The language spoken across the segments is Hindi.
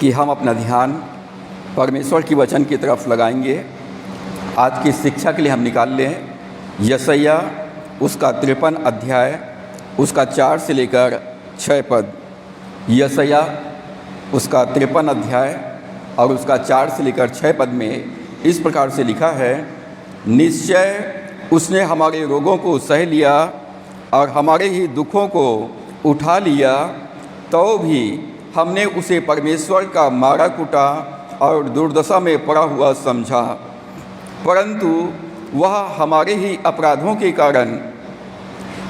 कि हम अपना ध्यान परमेश्वर की वचन की तरफ लगाएंगे। आज की शिक्षा के लिए हम निकाल लें यशायाह उसका 53 अध्याय उसका 4 से लेकर 6 पद। यशायाह उसका 53 अध्याय और उसका 4 से लेकर 6 पद में इस प्रकार से लिखा है, निश्चय उसने हमारे रोगों को सह लिया और हमारे ही दुखों को उठा लिया, तो भी हमने उसे परमेश्वर का मारा कूटा और दुर्दशा में पड़ा हुआ समझा। परंतु वह हमारे ही अपराधों के कारण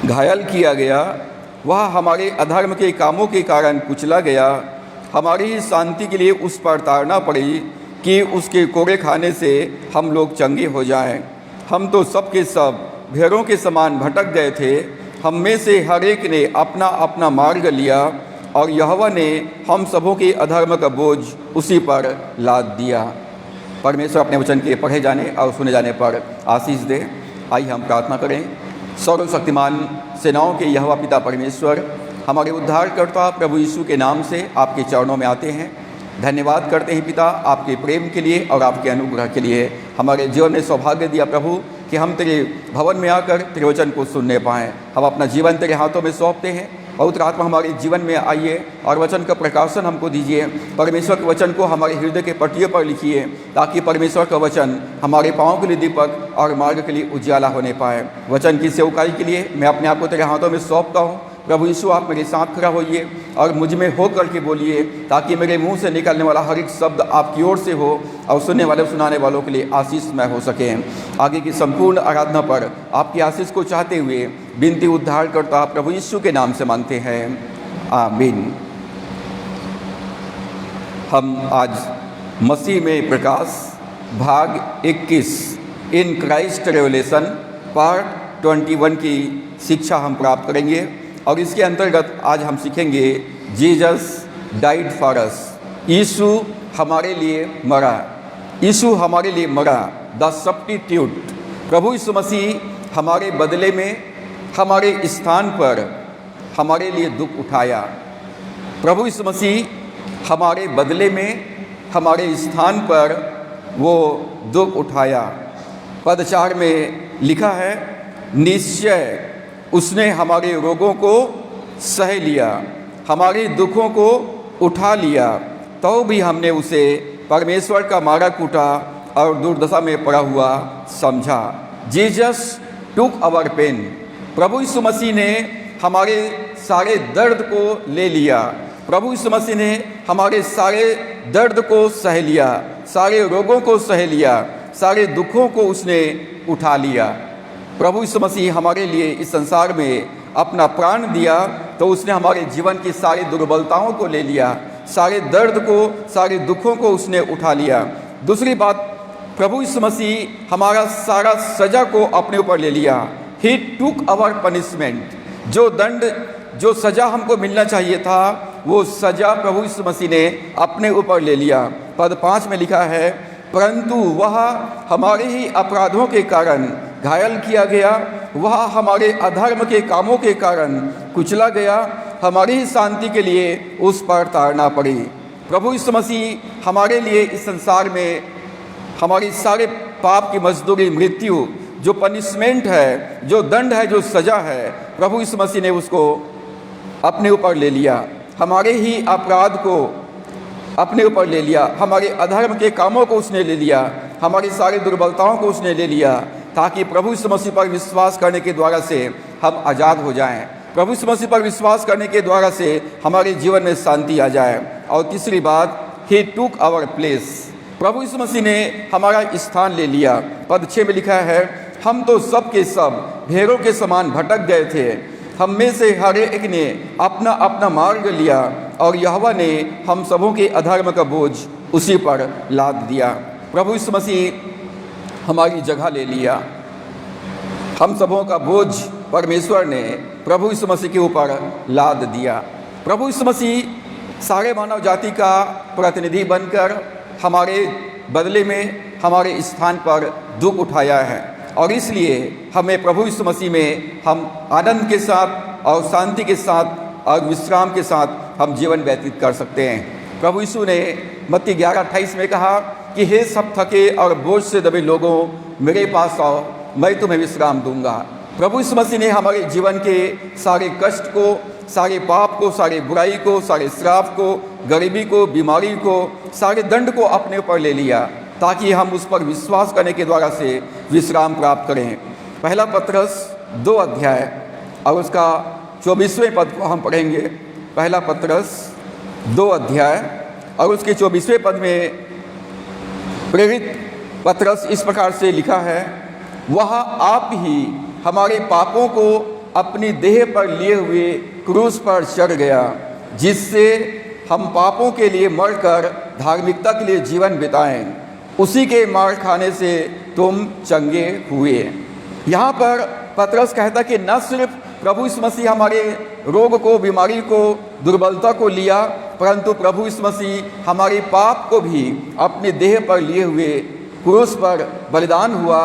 घायल किया गया, वह हमारे अधर्म के कामों के कारण कुचला गया। हमारी ही शांति के लिए उस पर ताड़ना पड़ी कि उसके कोड़े खाने से हम लोग चंगे हो जाएं। हम तो सब के सब भेड़ों के समान भटक गए थे, हम में से हर एक ने अपना अपना मार्ग लिया और यहोवा ने हम सबों के अधर्म का बोझ उसी पर लाद दिया। परमेश्वर अपने वचन के पढ़े जाने और सुने जाने पर आशीष दे। आइए हम प्रार्थना करें। सर्वशक्तिमान सेनाओं के यहोवा पिता परमेश्वर, हमारे उद्धारकर्ता प्रभु यीशु के नाम से आपके चरणों में आते हैं। धन्यवाद करते हैं पिता आपके प्रेम के लिए और आपके अनुग्रह के लिए। हमारे जीवन में सौभाग्य दिया प्रभु कि हम तेरे भवन में आकर तेरे वचन को सुनने पाएँ। हम अपना जीवन तेरे हाथों में सौंपते हैं। पवित्र आत्मा हमारे जीवन में आइए और वचन का प्रकाशन हमको दीजिए। परमेश्वर के वचन को हमारे हृदय के पट्टियों पर लिखिए ताकि परमेश्वर का वचन हमारे पाँव के लिए दीपक और मार्ग के लिए उजाला होने पाए। वचन की सेवकाई के लिए मैं अपने आप को तेरे हाथों में सौंपता हूँ। प्रभु यीशु आप मेरे साथ खड़ा होइए और मुझ में हो करके बोलिए ताकि मेरे मुंह से निकलने वाला हर एक शब्द आपकी ओर से हो और सुनने वाले सुनाने वालों के लिए आशीषमय हो सके। आगे की संपूर्ण आराधना पर आपकी आशीष को चाहते हुए विनती उद्धार करता प्रभु यीशु के नाम से मांगते हैं, आमीन। हम आज मसीह में प्रकाश भाग 21 इन क्राइस्ट रेवलेशन पार्ट 21 की शिक्षा हम प्राप्त करेंगे और इसके अंतर्गत आज हम सीखेंगे जीसस डाइड फॉर अस। यीशु हमारे लिए मरा, यीशु हमारे लिए मरा, द सब्स्टिट्यूट। प्रभु यीशु मसीह हमारे बदले में हमारे स्थान पर हमारे लिए दुख उठाया। प्रभु यीशु मसीह हमारे बदले में हमारे स्थान पर वो दुख उठाया। पद 4 में लिखा है, निश्चय उसने हमारे रोगों को सह लिया, हमारे दुखों को उठा लिया, तो भी हमने उसे परमेश्वर का मारा कूटा और दुर्दशा में पड़ा हुआ समझा। Jesus took our pain. प्रभु यीशु मसीह ने हमारे सारे दर्द को ले लिया। प्रभु यीशु मसीह ने हमारे सारे दर्द को सह लिया, सारे रोगों को सह लिया, सारे दुखों को उसने उठा लिया। प्रभु यीशु मसीह हमारे लिए इस संसार में अपना प्राण दिया तो उसने हमारे जीवन की सारी दुर्बलताओं को ले लिया, सारे दर्द को, सारे दुखों को उसने उठा लिया। दूसरी बात, प्रभु यीशु मसीह हमारा सारा सज़ा को अपने ऊपर ले लिया। ही टुक आवर पनिशमेंट। जो दंड, जो सज़ा हमको मिलना चाहिए था, वो सज़ा प्रभु यीशु मसीह ने अपने ऊपर ले लिया। पद 5 में लिखा है, परंतु वह हमारे ही अपराधों के कारण घायल किया गया, वह हमारे अधर्म के कामों के कारण कुचला गया, हमारी ही शांति के लिए उस पर ताड़ना पड़ी। प्रभु यीशु मसीह हमारे लिए इस संसार में हमारी सारे पाप की मजदूरी मृत्यु, जो पनिशमेंट है, जो दंड है, जो सज़ा है, प्रभु यीशु मसीह ने उसको अपने ऊपर ले लिया। हमारे ही अपराध को अपने ऊपर ले लिया, हमारे अधर्म के कामों को उसने ले लिया, हमारी सारी दुर्बलताओं को उसने ले लिया, ताकि प्रभु यीशु मसीह पर विश्वास करने के द्वारा से हम आज़ाद हो जाएं। प्रभु यीशु मसीह पर विश्वास करने के द्वारा से हमारे जीवन में शांति आ जाए। और तीसरी बात, ही टुक आवर प्लेस। प्रभु यीशु मसीह ने हमारा स्थान ले लिया। पद 6 में लिखा है, हम तो सब के सब भेड़ों के समान भटक गए थे, हम में से हर एक ने अपना अपना मार्ग लिया और यहोवा ने हम सबों के अधर्म का बोझ उसी पर लाद दिया। प्रभु यीशु मसीह हमारी जगह ले लिया। हम सबों का बोझ परमेश्वर ने प्रभु यीशु मसीह के ऊपर लाद दिया। प्रभु यीशु मसीह सारे मानव जाति का प्रतिनिधि बनकर हमारे बदले में हमारे स्थान पर दुख उठाया है और इसलिए हमें प्रभु यीशु मसीह में हम आनंद के साथ और शांति के साथ और विश्राम के साथ हम जीवन व्यतीत कर सकते हैं। प्रभु यीशु ने मत्ती 11:28 में कहा कि हे सब थके और बोझ से दबे लोगों, मेरे पास आओ, मैं तुम्हें विश्राम दूंगा। प्रभु यीशु मसीह ने हमारे जीवन के सारे कष्ट को, सारे पाप को, सारे बुराई को, सारे श्राप को, गरीबी को, बीमारी को, सारे दंड को अपने ऊपर ले लिया ताकि हम उस पर विश्वास करने के द्वारा से विश्राम प्राप्त करें। पहला पत्रस 2 अध्याय और उसका 24वें पद को हम पढ़ेंगे। पहला पत्रस 2 अध्याय और उसके 24वें पद में प्रेरित पत्रस इस प्रकार से लिखा है, वह आप ही हमारे पापों को अपनी देह पर लिए हुए क्रूस पर चढ़ गया, जिससे हम पापों के लिए मरकर धार्मिकता के लिए जीवन बिताएं। उसी के मार खाने से तुम चंगे हुए। यहाँ पर पत्रस कहता कि न सिर्फ प्रभु यीशु मसीह हमारे रोग को, बीमारी को, दुर्बलता को लिया, परंतु प्रभु यीशु मसीह हमारे पाप को भी अपने देह पर लिए हुए क्रूस पर बलिदान हुआ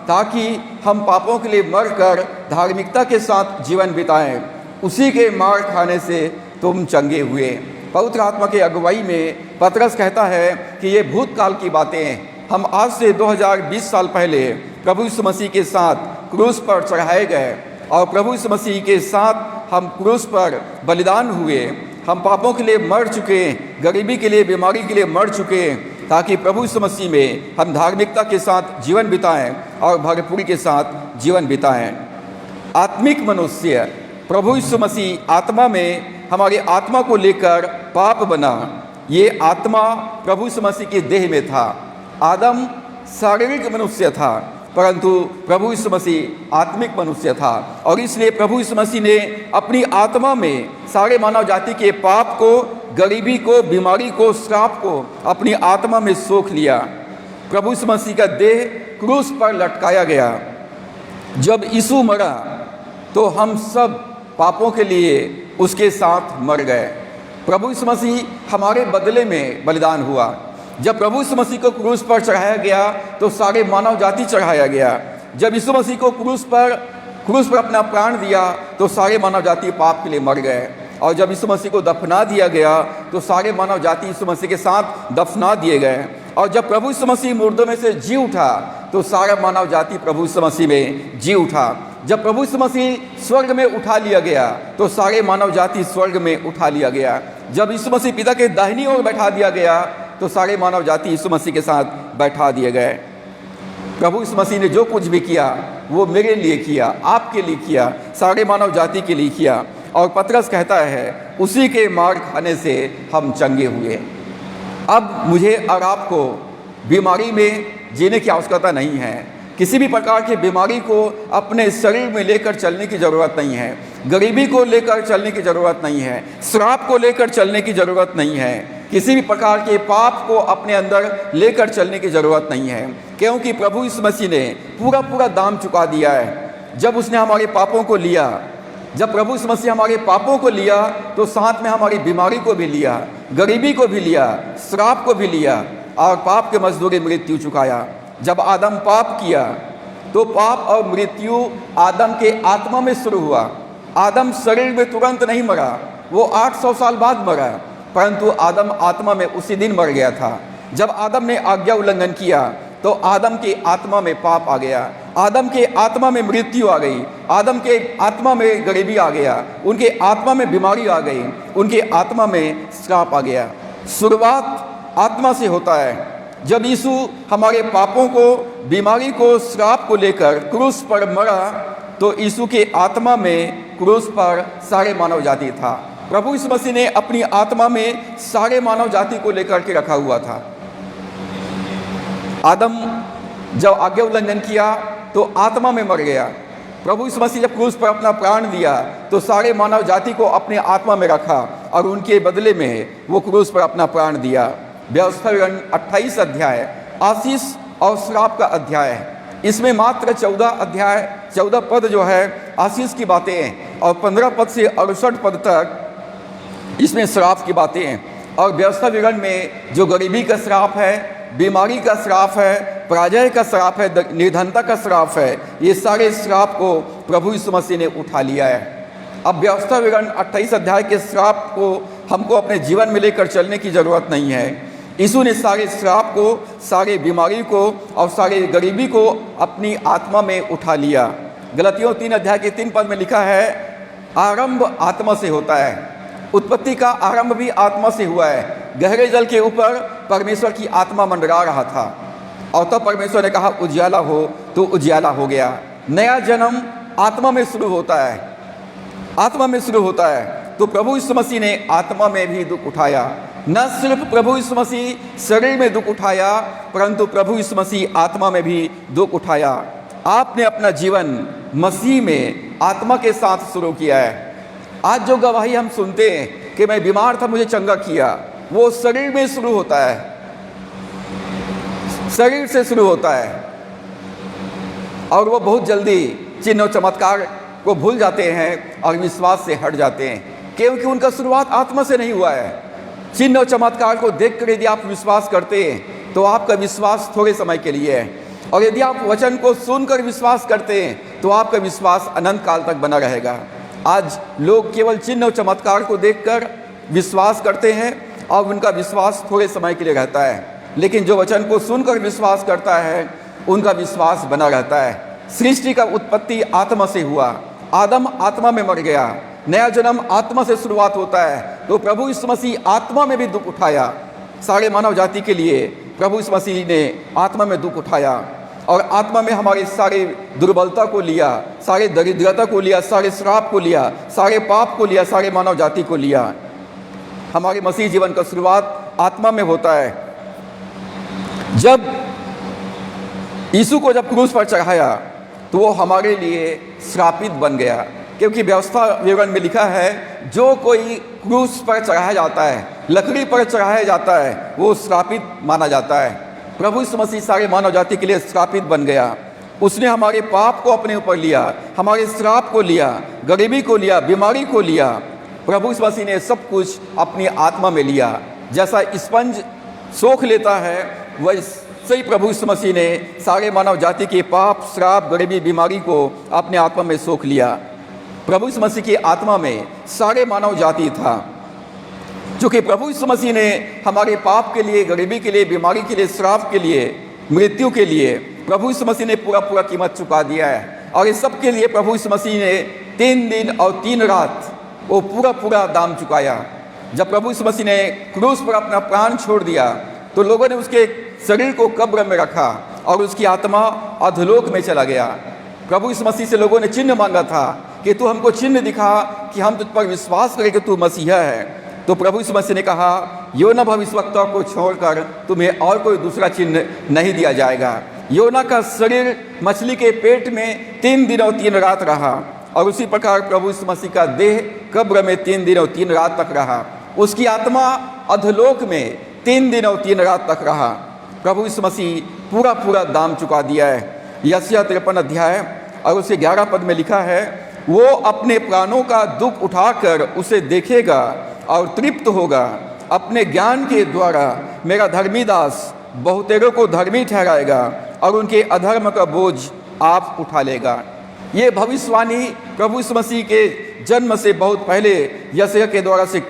ताकि हम पापों के लिए मरकर धार्मिकता के साथ जीवन बिताएं। उसी के मार खाने से तुम चंगे हुए। पवित्र आत्मा के अगुवाई में पत्रस कहता है कि ये भूतकाल की बातें हैं। हम आज से 2020 साल पहले प्रभु यीशु मसीह के साथ क्रूस पर चढ़ाए गए और प्रभु यीशु मसीह के साथ हम क्रूस पर बलिदान हुए। हम पापों के लिए मर चुके, गरीबी के लिए, बीमारी के लिए मर चुके, ताकि प्रभु यीशु मसीह में हम धार्मिकता के साथ जीवन बिताएं और भरपूरी के साथ जीवन बिताएं। आत्मिक मनुष्य प्रभु यीशु मसीह आत्मा में हमारी आत्मा को लेकर पाप बना। ये आत्मा प्रभु यीशु मसीह के देह में था। आदम शारीरिक मनुष्य था, परंतु प्रभु यीशु मसीह आत्मिक मनुष्य था और इसलिए प्रभु यीशु मसीह ने अपनी आत्मा में सारे मानव जाति के पाप को, गरीबी को, बीमारी को, श्राप को अपनी आत्मा में सोख लिया। प्रभु यीशु मसीह का देह क्रूस पर लटकाया गया। जब यीशु मरा तो हम सब पापों के लिए उसके साथ मर गए। प्रभु यीशु मसीह हमारे बदले में बलिदान हुआ। जब प्रभु यीशु मसीह को क्रूस पर चढ़ाया गया तो सारे मानव जाति चढ़ाया गया। जब यीशु मसीह को क्रूस पर अपना प्राण दिया तो सारे मानव जाति पाप के लिए मर गए। और जब यीशु मसीह को दफना दिया गया तो सारे मानव जाति यीशु मसीह के साथ दफना दिए गए। और जब प्रभु यीशु मसीह मुर्दों में से जी उठा तो सारा मानव जाति प्रभु यीशु मसीह में जी उठा। जब प्रभु यीशु मसीह स्वर्ग में उठा लिया गया तो सारे मानव जाति स्वर्ग में उठा लिया गया। जब यीशु मसीह पिता के दाहिनी ओर बैठा दिया गया तो सारे मानव जाति यीशु मसीह के साथ बैठा दिए गए। प्रभु यीशु मसीह ने जो कुछ भी किया वो मेरे लिए किया, आपके लिए किया, सारे मानव जाति के लिए किया। और पत्रस कहता है उसी के मार खाने से हम चंगे हुए। अब मुझे और आपको बीमारी में जीने की आवश्यकता नहीं है। किसी भी प्रकार की बीमारी को अपने शरीर में लेकर चलने की ज़रूरत नहीं है। गरीबी को लेकर चलने की ज़रूरत नहीं है। श्राप को लेकर चलने की ज़रूरत नहीं है। किसी भी प्रकार के पाप को अपने अंदर लेकर चलने की ज़रूरत नहीं है, क्योंकि प्रभु यीशु मसीह ने पूरा दाम चुका दिया है। जब उसने हमारे पापों को लिया, जब प्रभु यीशु मसीह हमारे पापों को लिया तो साथ में हमारी बीमारी को भी लिया, गरीबी को भी लिया, श्राप को भी लिया और पाप के मजदूरी मृत्यु चुकाया। जब आदम पाप किया तो पाप और मृत्यु आदम के आत्मा में शुरू हुआ। आदम शरीर में तुरंत नहीं मरा, वो 800 साल बाद मरा, परंतु आदम आत्मा में उसी दिन मर गया था। जब आदम ने आज्ञा उल्लंघन किया तो आदम के आत्मा में पाप आ गया, आदम के आत्मा में मृत्यु आ गई, आदम के आत्मा में गरीबी आ गया, उनके आत्मा में बीमारी आ गई, उनके आत्मा में श्राप आ गया। शुरुआत आत्मा से होता है। जब यीशु हमारे पापों को, बीमारी को, श्राप को लेकर क्रूस पर मरा तो यीशु के आत्मा में क्रूस पर सारे मानव जाति था। प्रभु यीशु मसीह ने अपनी आत्मा में सारे मानव जाति को लेकर के रखा हुआ था। आदम जब आज्ञा उल्लंघन किया तो आत्मा में मर गया। प्रभु यीशु मसीह जब क्रूस पर अपना प्राण दिया तो सारे मानव जाति को अपने आत्मा में रखा और उनके बदले में वो क्रूस पर अपना प्राण दिया। व्यवस्था विवरण 28 अध्याय आशीष और श्राप का अध्याय है। इसमें मात्र 14 पद जो है आशीष की बातें हैं और 15 पद से 68 पद तक इसमें श्राप की बातें हैं। और व्यवस्था विवरण में जो गरीबी का श्राप है, बीमारी का श्राप है, पराजय का श्राप है, निर्धनता का श्राप है, ये सारे श्राप को प्रभु यीशु मसीह ने उठा लिया है। अब व्यवस्था विवरण 28 अध्याय के श्राप को हमको अपने जीवन में लेकर चलने की ज़रूरत नहीं है। यीशु ने सारे श्राप को, सारे बीमारी को और सारे गरीबी को अपनी आत्मा में उठा लिया। गलतियों 3 अध्याय के 3 पद में लिखा है, आरंभ आत्मा से होता है। उत्पत्ति का आरंभ भी आत्मा से हुआ है। गहरे जल के ऊपर परमेश्वर की आत्मा मंडरा रहा था और तब परमेश्वर ने कहा उजियाला हो, तो उजियाला हो गया। नया जन्म आत्मा में शुरू होता है, आत्मा में शुरू होता है। तो प्रभु यीशु मसीह ने आत्मा में भी दुख उठाया। न सिर्फ प्रभु यीशु मसीह शरीर में दुख उठाया, परंतु प्रभु यीशु मसीह आत्मा में भी दुख उठाया। आपने अपना जीवन मसीह में आत्मा के साथ शुरू किया है। आज जो गवाही हम सुनते हैं कि मैं बीमार था, मुझे चंगा किया, वो शरीर में शुरू होता है, शरीर से शुरू होता है। और वो बहुत जल्दी चिन्ह और चमत्कार को भूल जाते हैं और विश्वास से हट जाते हैं, क्योंकि उनका शुरुआत आत्मा से नहीं हुआ है। चिन्ह और चमत्कार को देखकर यदि आप विश्वास करते हैं तो आपका विश्वास थोड़े समय के लिए है, और यदि आप वचन को सुनकर विश्वास करते हैं तो आपका विश्वास अनंत काल तक बना रहेगा। आज लोग केवल चिन्ह और चमत्कार को देखकर विश्वास करते हैं और उनका विश्वास थोड़े समय के लिए रहता है, लेकिन जो वचन को सुनकर विश्वास करता है उनका विश्वास बना रहता है। सृष्टि का उत्पत्ति आत्मा से हुआ, आदम आत्मा में मर गया, नया जन्म आत्मा से शुरुआत होता है। तो प्रभु यीशु मसीह आत्मा में भी दुख उठाया। सारे मानव जाति के लिए प्रभु यीशु मसीह ने आत्मा में दुख उठाया और आत्मा में हमारे सारे दुर्बलता को लिया, सारे दरिद्रता को लिया, सारे श्राप को लिया, सारे पाप को लिया, सारे मानव जाति को लिया। हमारे मसीह जीवन का शुरुआत आत्मा में होता है। जब यीशु को जब क्रूस पर चढ़ाया तो वो हमारे लिए श्रापित बन गया, क्योंकि व्यवस्था विवरण में लिखा है जो कोई क्रूस पर चढ़ाया जाता है, लकड़ी पर चढ़ाया जाता है, वो श्रापित माना जाता है। प्रभु यीशु मसीह सारे मानव जाति के लिए श्रापित बन गया। उसने हमारे पाप को अपने ऊपर लिया, हमारे श्राप को लिया, गरीबी को लिया, बीमारी को लिया। प्रभु यीशु मसीह ने सब कुछ अपनी आत्मा में लिया। जैसा स्पंज सोख लेता है, वैसे ही प्रभु यीशु मसीह ने सारे मानव जाति के पाप, श्राप, गरीबी, बीमारी को अपने आत्मा में सोख लिया। प्रभु यीशु मसीह की आत्मा में सारे मानव जाति था। क्योंकि प्रभु यीशु मसीह ने हमारे पाप के लिए, गरीबी के लिए, बीमारी के लिए, श्राप के लिए, मृत्यु के लिए प्रभु यीशु मसीह ने पूरा कीमत चुका दिया है। और इस सब के लिए प्रभु यीशु मसीह ने 3 दिन और 3 रात वो पूरा दाम चुकाया। जब प्रभु यीशु मसीह ने क्रूस पर अपना प्राण छोड़ दिया तो लोगों ने उसके शरीर को कब्र में रखा और उसकी आत्मा अधोलोक में चला गया। प्रभु यीशु मसीह से लोगों ने चिन्ह मांगा था कि तू हमको चिन्ह दिखा कि हम तुझ पर विश्वास करें कि तू मसीहा है। तो प्रभु यीशु मसीह ने कहा, योना भविष्यवक्ता को छोड़कर तुम्हें और कोई दूसरा चिन्ह नहीं दिया जाएगा। योना का शरीर मछली के पेट में 3 दिन और 3 रात रहा, और उसी प्रकार प्रभु यीशु मसीह का देह कब्र में 3 दिन और 3 रात तक रहा। उसकी आत्मा अधोलोक में 3 दिन और 3 रात तक रहा। प्रभु यीशु मसीह पूरा दाम चुका दिया है। यशायाह 53 अध्याय और उसके 11 पद में लिखा है, वो अपने प्राणों का दुख उठाकर उसे देखेगा और तृप्त होगा। अपने ज्ञान के द्वारा मेरा धर्मी दास बहुतेरों को धर्मी ठहराएगा और उनके अधर्म का बोझ आप उठा लेगा। ये भविष्यवाणी प्रभु यीशु मसीह के जन्म से बहुत पहले यशायाह के द्वारा से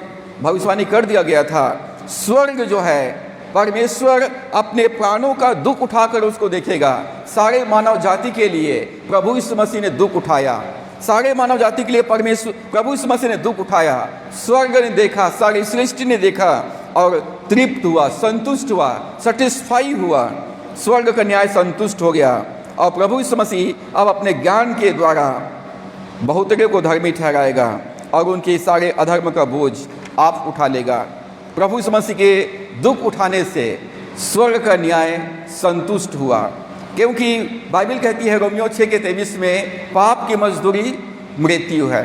भविष्यवाणी कर दिया गया था। स्वर्ग जो है, परमेश्वर अपने प्राणों का दुख उठाकर उसको देखेगा। सारे मानव जाति के लिए प्रभु यीशु मसीह ने दुख उठाया। सारे मानव जाति के लिए प्रभु यीशु मसीह ने दुख उठाया। स्वर्ग ने देखा, सारी सृष्टि ने देखा और तृप्त हुआ, संतुष्ट हुआ, सेटिस्फाई हुआ। स्वर्ग का न्याय संतुष्ट हो गया और प्रभु यीशु मसीह अब अपने ज्ञान के द्वारा बहुतेरों को धर्मी ठहराएगा और उनके सारे अधर्म का बोझ आप उठा लेगा। प्रभु यीशु मसीह के दुख उठाने से स्वर्ग का न्याय संतुष्ट हुआ, क्योंकि बाइबल कहती है रोमियो 6:23 में, पाप की मजदूरी मृत्यु है।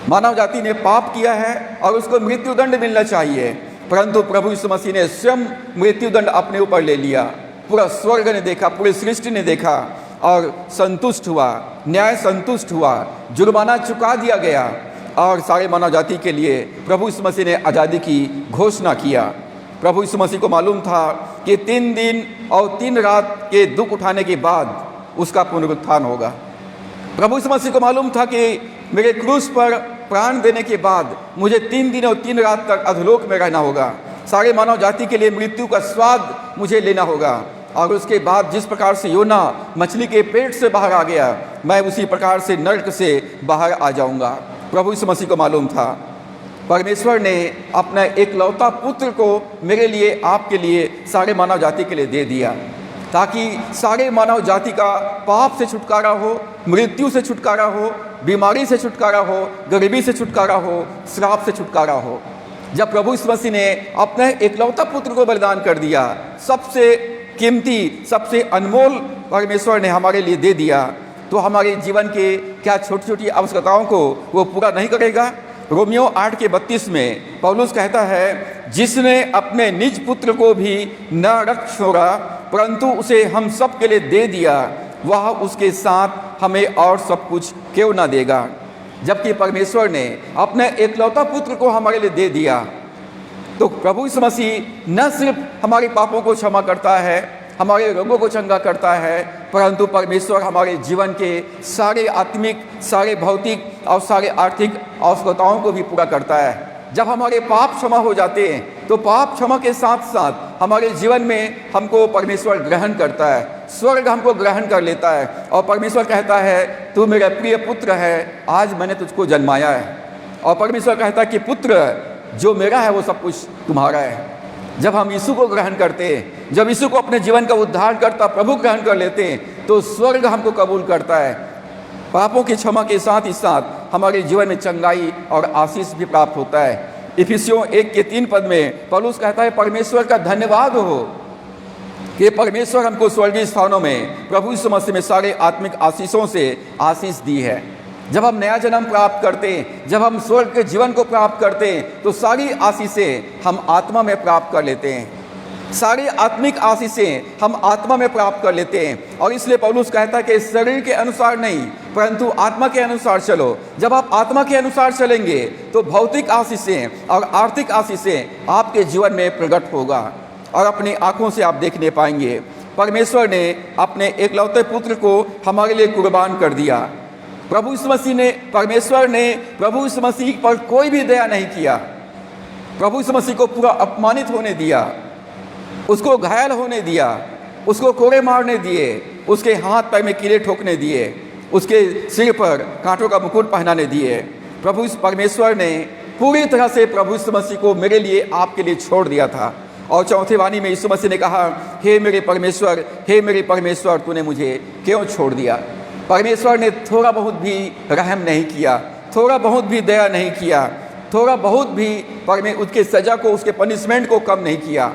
मानव जाति ने पाप किया है और उसको मृत्युदंड मिलना चाहिए, परंतु प्रभु यीशु मसीह ने स्वयं मृत्युदंड अपने ऊपर ले लिया। पूरा स्वर्ग ने देखा, पूरी सृष्टि ने देखा और संतुष्ट हुआ, न्याय संतुष्ट हुआ, जुर्माना चुका दिया गया और सारे मानव जाति के लिए प्रभु यीशु मसीह ने आज़ादी की घोषणा किया। प्रभु यीशु मसीह को मालूम था कि 3 दिन और 3 रात के दुख उठाने के बाद उसका पुनरुत्थान होगा। प्रभु यीशु मसीह को मालूम था कि मेरे क्रूस पर प्राण देने के बाद मुझे 3 दिन और 3 रात तक अधोलोक में रहना होगा। सारे मानव जाति के लिए मृत्यु का स्वाद मुझे लेना होगा। और उसके बाद जिस प्रकार से योना मछली के पेट से बाहर आ गया, मैं उसी प्रकार से नरक से बाहर आ जाऊंगा। प्रभु यीशु मसीह को मालूम था परमेश्वर ने अपना एकलौता पुत्र को मेरे लिए, आपके लिए, सारे मानव जाति के लिए दे दिया, ताकि सारे मानव जाति का पाप से छुटकारा हो, मृत्यु से छुटकारा हो, बीमारी से छुटकारा हो, गरीबी से छुटकारा हो, श्राप से छुटकारा हो। जब प्रभु यीशु मसीह ने अपने एकलौता पुत्र को बलिदान कर दिया, सबसे कीमती, सबसे अनमोल परमेश्वर ने हमारे लिए दे दिया, तो हमारे जीवन के क्या छोटी छोटी आवश्यकताओं को वो पूरा नहीं करेगा? रोमियो 8:32 में पौलुस कहता है, जिसने अपने निज पुत्र को भी न रख छोड़ा परंतु उसे हम सब के लिए दे दिया, वह उसके साथ हमें और सब कुछ क्यों ना देगा। जबकि परमेश्वर ने अपने एकलौता पुत्र को हमारे लिए दे दिया, तो प्रभु यीशु मसीह न सिर्फ हमारे पापों को क्षमा करता है, हमारे रोगों को चंगा करता है, परंतु परमेश्वर हमारे जीवन के सारे आत्मिक, सारे भौतिक और सारे आर्थिक आवश्यकताओं को भी पूरा करता है। जब हमारे पाप क्षमा हो जाते हैं तो पाप क्षमा के साथ साथ हमारे जीवन में हमको परमेश्वर ग्रहण करता है, स्वर्ग हमको ग्रहण कर लेता है और परमेश्वर कहता है, तू मेरा प्रिय पुत्र है, आज मैंने तुझको जन्माया है। और परमेश्वर कहता है कि पुत्र जो मेरा है वो सब कुछ तुम्हारा है। जब हम यीशु को ग्रहण करते हैं, जब यीशु को अपने जीवन का उद्धार करता प्रभु ग्रहण कर लेते हैं, तो स्वर्ग हमको कबूल करता है। पापों की क्षमा के साथ ही साथ हमारे जीवन में चंगाई और आशीष भी प्राप्त होता है। इफिसियों 1:3 में पौलुस कहता है, परमेश्वर का धन्यवाद हो कि परमेश्वर हमको स्वर्गीय स्थानों में प्रभु यीशु मसीह में सारे आत्मिक आशीषों से आशीष दी है। जब हम नया जन्म प्राप्त करते हैं, जब हम स्वर्ग के जीवन को प्राप्त करते हैं, तो सारी आशीषें हम आत्मा में प्राप्त कर लेते हैं। सारी आत्मिक आशीषें हम आत्मा में प्राप्त कर लेते हैं। और इसलिए पौलुस कहता है कि शरीर के अनुसार नहीं परंतु आत्मा के अनुसार चलो। जब आप आत्मा के अनुसार चलेंगे तो भौतिक आशीषें और आर्थिक आशीषें आपके जीवन में प्रकट होगा और अपनी आंखों से आप देखने पाएंगे। परमेश्वर ने अपने एकलौते पुत्र को हमारे लिए कुर्बान कर दिया। प्रभु यीशु मसीह ने, परमेश्वर ने प्रभु यीशु मसीह पर कोई भी दया नहीं किया। प्रभु यीशु मसीह को पूरा अपमानित होने दिया, उसको घायल होने दिया, उसको कोड़े मारने दिए, उसके हाथ पैर में कीड़े ठोकने दिए, उसके सिर पर कांटों का मुकुट पहनाने दिए। प्रभु परमेश्वर ने पूरी तरह से प्रभु यीशु मसीह को मेरे लिए, आपके लिए छोड़ दिया था। और चौथे वाणी में यीशु मसीह ने कहा, हे मेरे परमेश्वर, हे मेरे परमेश्वर, तूने मुझे क्यों छोड़ दिया। परमेश्वर ने थोड़ा बहुत भी रहम नहीं किया, थोड़ा बहुत भी दया नहीं किया, थोड़ा बहुत भी उसके सज़ा को, उसके पनिशमेंट को कम नहीं किया।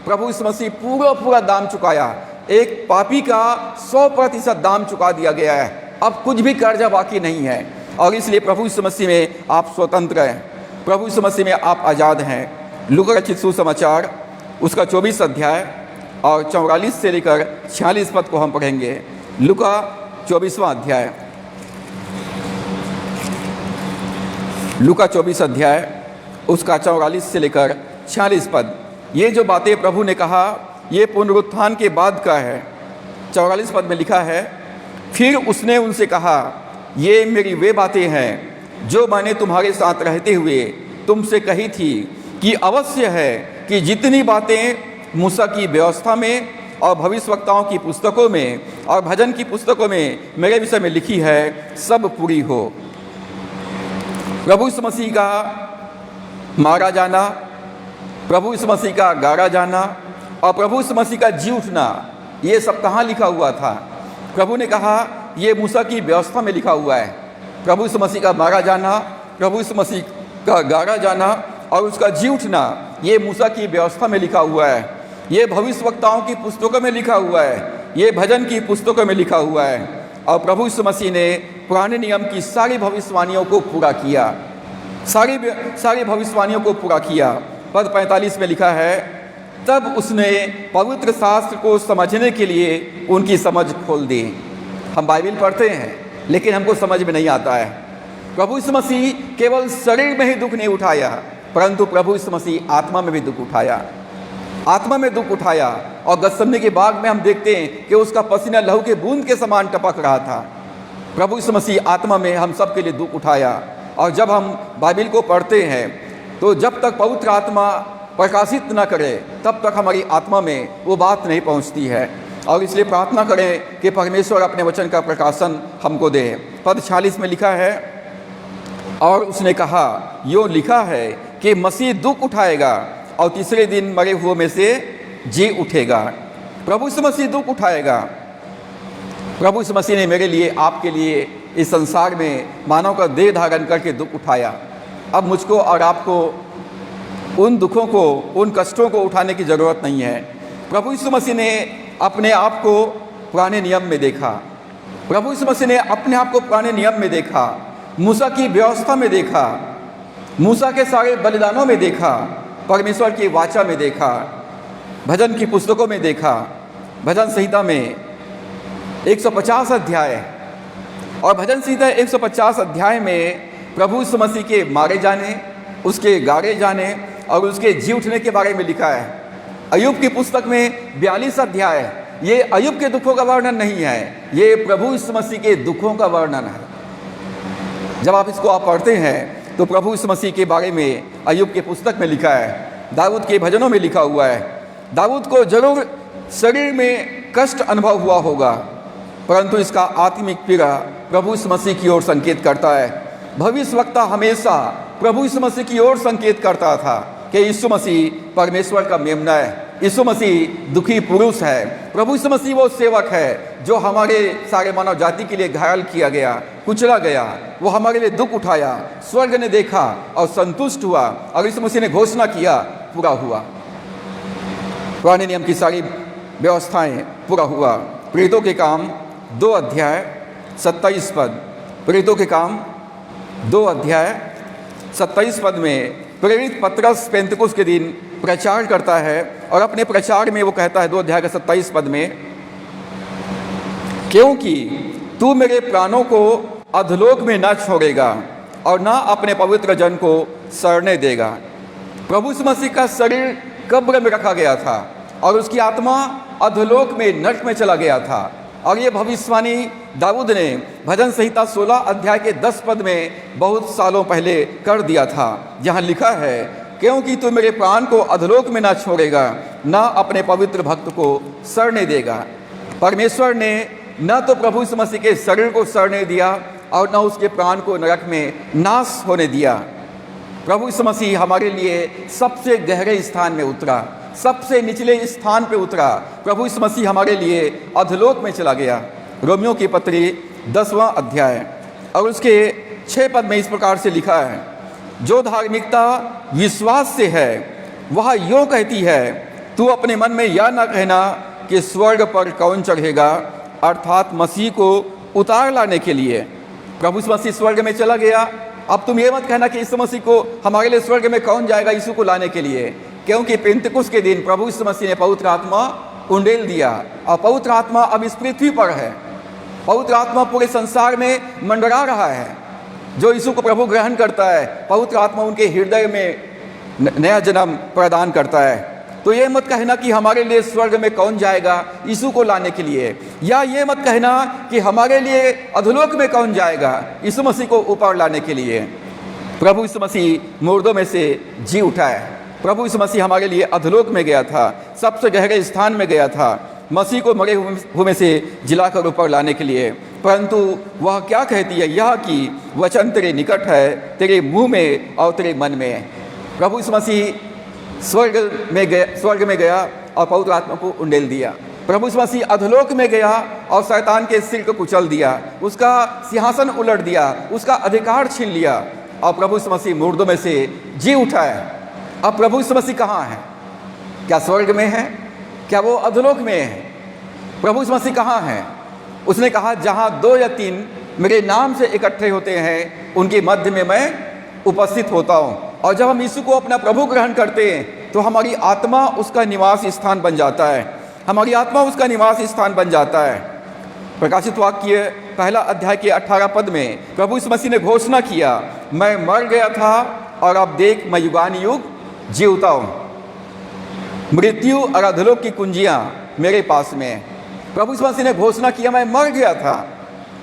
प्रभु यीशु मसीह पूरा दाम चुकाया। एक पापी का 100% दाम चुका दिया गया है। अब कुछ भी कर्जा बाकी नहीं है और इसलिए प्रभु यीशु मसीह में आप स्वतंत्र हैं, प्रभु यीशु मसीह में आप आज़ाद हैं। लूका रचित सुसमाचार उसका 24 अध्याय और 44 से लेकर 46 पद को हम पढ़ेंगे। लूका 24वां अध्याय, लूका 24 अध्याय उसका 44 से लेकर 46 पद। ये जो बातें प्रभु ने कहा ये पुनरुत्थान के बाद का है। 44 पद में लिखा है, फिर उसने उनसे कहा, ये मेरी वे बातें हैं जो मैंने तुम्हारे साथ रहते हुए तुमसे कही थी कि अवश्य है कि जितनी बातें मूसा की व्यवस्था में और भविष्यवक्ताओं की पुस्तकों में और भजन की पुस्तकों में मेरे विषय में लिखी है, सब पूरी हो। प्रभु यीशु मसीह का मारा जाना, प्रभु यीशु मसीह का गाड़ा जाना और प्रभु यीशु मसीह का जी उठना, ये सब कहाँ लिखा हुआ था? प्रभु ने कहा ये मूसा की व्यवस्था में लिखा हुआ है। प्रभु यीशु मसीह का मारा जाना, प्रभु यीशु मसीह का गाड़ा जाना और उसका जी उठना, ये मूसा की व्यवस्था में लिखा हुआ है। ये भविष्यवक्ताओं की पुस्तकों में लिखा हुआ है, ये भजन की पुस्तकों में लिखा हुआ है। और प्रभु यीशु मसीह ने पुराने नियम की सारी भविष्यवाणियों को पूरा किया, सारी भविष्यवाणियों को पूरा किया। पद 45 में लिखा है, तब उसने पवित्र शास्त्र को समझने के लिए उनकी समझ खोल दी। हम बाइबल पढ़ते हैं लेकिन हमको समझ में नहीं आता है। प्रभु यीशु मसीह केवल शरीर में ही दुख नहीं उठाया परंतु प्रभु यीशु मसीह आत्मा में भी दुख उठाया, आत्मा में दुख उठाया। और गतसमनी के बाग में हम देखते हैं कि उसका पसीना लहू के बूंद के समान टपक रहा था। प्रभु यीशु मसीह आत्मा में हम सब के लिए दुख उठाया। और जब हम बाइबिल को पढ़ते हैं तो जब तक पवित्र आत्मा प्रकाशित न करे तब तक हमारी आत्मा में वो बात नहीं पहुंचती है। और इसलिए प्रार्थना करें कि परमेश्वर अपने वचन का प्रकाशन हमको दे। पद 46 में लिखा है, और उसने कहा, यूँ लिखा है कि मसीह दुख उठाएगा और तीसरे दिन मरे हुए में से जी उठेगा। प्रभु यीशु मसीह दुख उठाएगा। प्रभु यीशु मसीह ने मेरे लिए, आपके लिए इस संसार में मानव का देह धारण करके दुख उठाया। अब मुझको और आपको उन दुखों को, उन कष्टों को उठाने की ज़रूरत नहीं है। प्रभु यीशु मसीह ने अपने आप को पुराने नियम में देखा। प्रभु यीशु मसीह ने अपने आप को पुराने नियम में देखा, मूसा की व्यवस्था में देखा, मूसा के सारे बलिदानों में देखा, परमेश्वर की वाचा में देखा, भजन की पुस्तकों में देखा। भजन संहिता में 150 अध्याय और भजन संहिता 150 अध्याय में प्रभु यीशु मसीह के मारे जाने, उसके गाड़े जाने और उसके जी उठने के बारे में लिखा है। अय्यूब की पुस्तक में 42 अध्याय, ये अय्यूब के दुखों का वर्णन नहीं है, ये प्रभु यीशु मसीह के दुखों का वर्णन है। जब आप इसको आप पढ़ते हैं तो प्रभु यीशु मसीह के बारे में अय्यूब की पुस्तक में लिखा है, दाऊद के भजनों में लिखा हुआ है। दाऊद को जरूर शरीर में कष्ट अनुभव हुआ होगा, परंतु इसका आत्मिक पीड़ा प्रभु यीशु मसीह की ओर संकेत करता है। भविष्यवक्ता हमेशा प्रभु यीशु मसीह की ओर संकेत करता था कि यीशु मसीह परमेश्वर का मेमना है, यीशु मसीह दुखी पुरुष है, प्रभु यीशु मसीह वो सेवक है जो हमारे सारे मानव जाति के लिए घायल किया गया, कुचला गया, वो हमारे लिए दुख उठाया, स्वर्ग ने देखा और संतुष्ट हुआ और यीशु मसीह ने घोषणा किया, पूरा हुआ। पुराने नियम की सारी व्यवस्थाएं पूरा हुआ। प्रेरितों के काम 2 अध्याय 27 पद, प्रेरितों के काम 2 अध्याय 27 पद में प्रेरित पतरस पेंतकुस्त के दिन प्रचार करता है और अपने प्रचार में वो कहता है 2 अध्याय के 27 पद में, क्योंकि तू मेरे प्राणों को अधलोक में न छोड़ेगा और न अपने पवित्र जन को सड़ने देगा। प्रभु यीशु मसीह का शरीर कब्र में रखा गया था और उसकी आत्मा अधलोक में, नरक में चला गया था। और ये भविष्यवाणी दाऊद ने भजन संहिता 16 अध्याय के 10 पद में बहुत सालों पहले कर दिया था, जहाँ लिखा है, क्योंकि तू मेरे प्राण को अधलोक में ना छोड़ेगा, ना अपने पवित्र भक्त को सड़ने देगा। परमेश्वर ने न तो प्रभु यीशु मसीह के शरीर को सड़ने दिया और न उसके प्राण को नरक में नाश होने दिया। प्रभु यीशु मसीह हमारे लिए सबसे गहरे स्थान में उतरा, सबसे निचले स्थान पे उतरा। प्रभु यीशु मसीह हमारे लिए अधलोक में चला गया। रोमियो की पत्री 10वां अध्याय और उसके 6 पद में इस प्रकार से लिखा है, जो धार्मिकता विश्वास से है वह यूँ कहती है, तू अपने मन में यह न कहना कि स्वर्ग पर कौन चढ़ेगा, अर्थात मसीह को उतार लाने के लिए। प्रभु यीशु मसीह स्वर्ग में चला गया, अब तुम ये मत कहना कि यीशु मसीह को हमारे लिए स्वर्ग में कौन जाएगा यीशु को लाने के लिए, क्योंकि पेंतकुस्त के दिन प्रभु यीशु मसीह ने पवित्र आत्मा उंडेल दिया और पवित्र आत्मा अब इस पृथ्वी पर है। पवित्र आत्मा पूरे संसार में मंडरा रहा है। जो यीशु को प्रभु ग्रहण करता है, पवित्र आत्मा उनके हृदय में नया जन्म प्रदान करता है। तो ये मत कहना कि हमारे लिए स्वर्ग में कौन जाएगा यीशु को लाने के लिए, या ये मत कहना कि हमारे लिए अधोलोक में कौन जाएगा यीशु मसीह को ऊपर लाने के लिए। प्रभु यीशु मसीह मुर्दों में से जी उठा है। प्रभु यीशु मसीह हमारे लिए अधोलोक में गया था, सबसे गहरे स्थान में गया था, मसीह को मरे हुए में से जिलाकर ऊपर लाने के लिए। परंतु वह क्या कहती है, यह कि वचन तेरे निकट है, तेरे मुंह में और तेरे मन में। प्रभु यीशु मसीह स्वर्ग में गया और पवित्र आत्मा को उंडेल दिया। प्रभु यीशु मसीह अधोलोक में गया और शैतान के सिर को कुचल दिया, उसका सिंहासन उलट दिया, उसका अधिकार छीन लिया और प्रभु यीशु मसीह मुर्दों में से जी उठा है। अब प्रभु यीशु मसीह कहाँ है? क्या स्वर्ग में है? क्या वो अधोलोक में है? प्रभु यीशु मसीह कहाँ है? उसने कहा, जहाँ 2 या 3 मेरे नाम से इकट्ठे होते हैं उनके मध्य में मैं उपस्थित होता हूँ। और जब हम यीशु को अपना प्रभु ग्रहण करते हैं तो हमारी आत्मा उसका निवास स्थान बन जाता है, हमारी आत्मा उसका निवास स्थान बन जाता है। प्रकाशित वाक्य 1 अध्याय के 18 पद में प्रभु यीशु मसीह ने घोषणा किया, मैं मर गया था और अब देख मैं युगानुयुग जीवता हूँ। मृत्यु और अधोलोक की कुंजियाँ मेरे पास में है। प्रभु यीशु मसीह ने घोषणा किया, मैं मर गया था,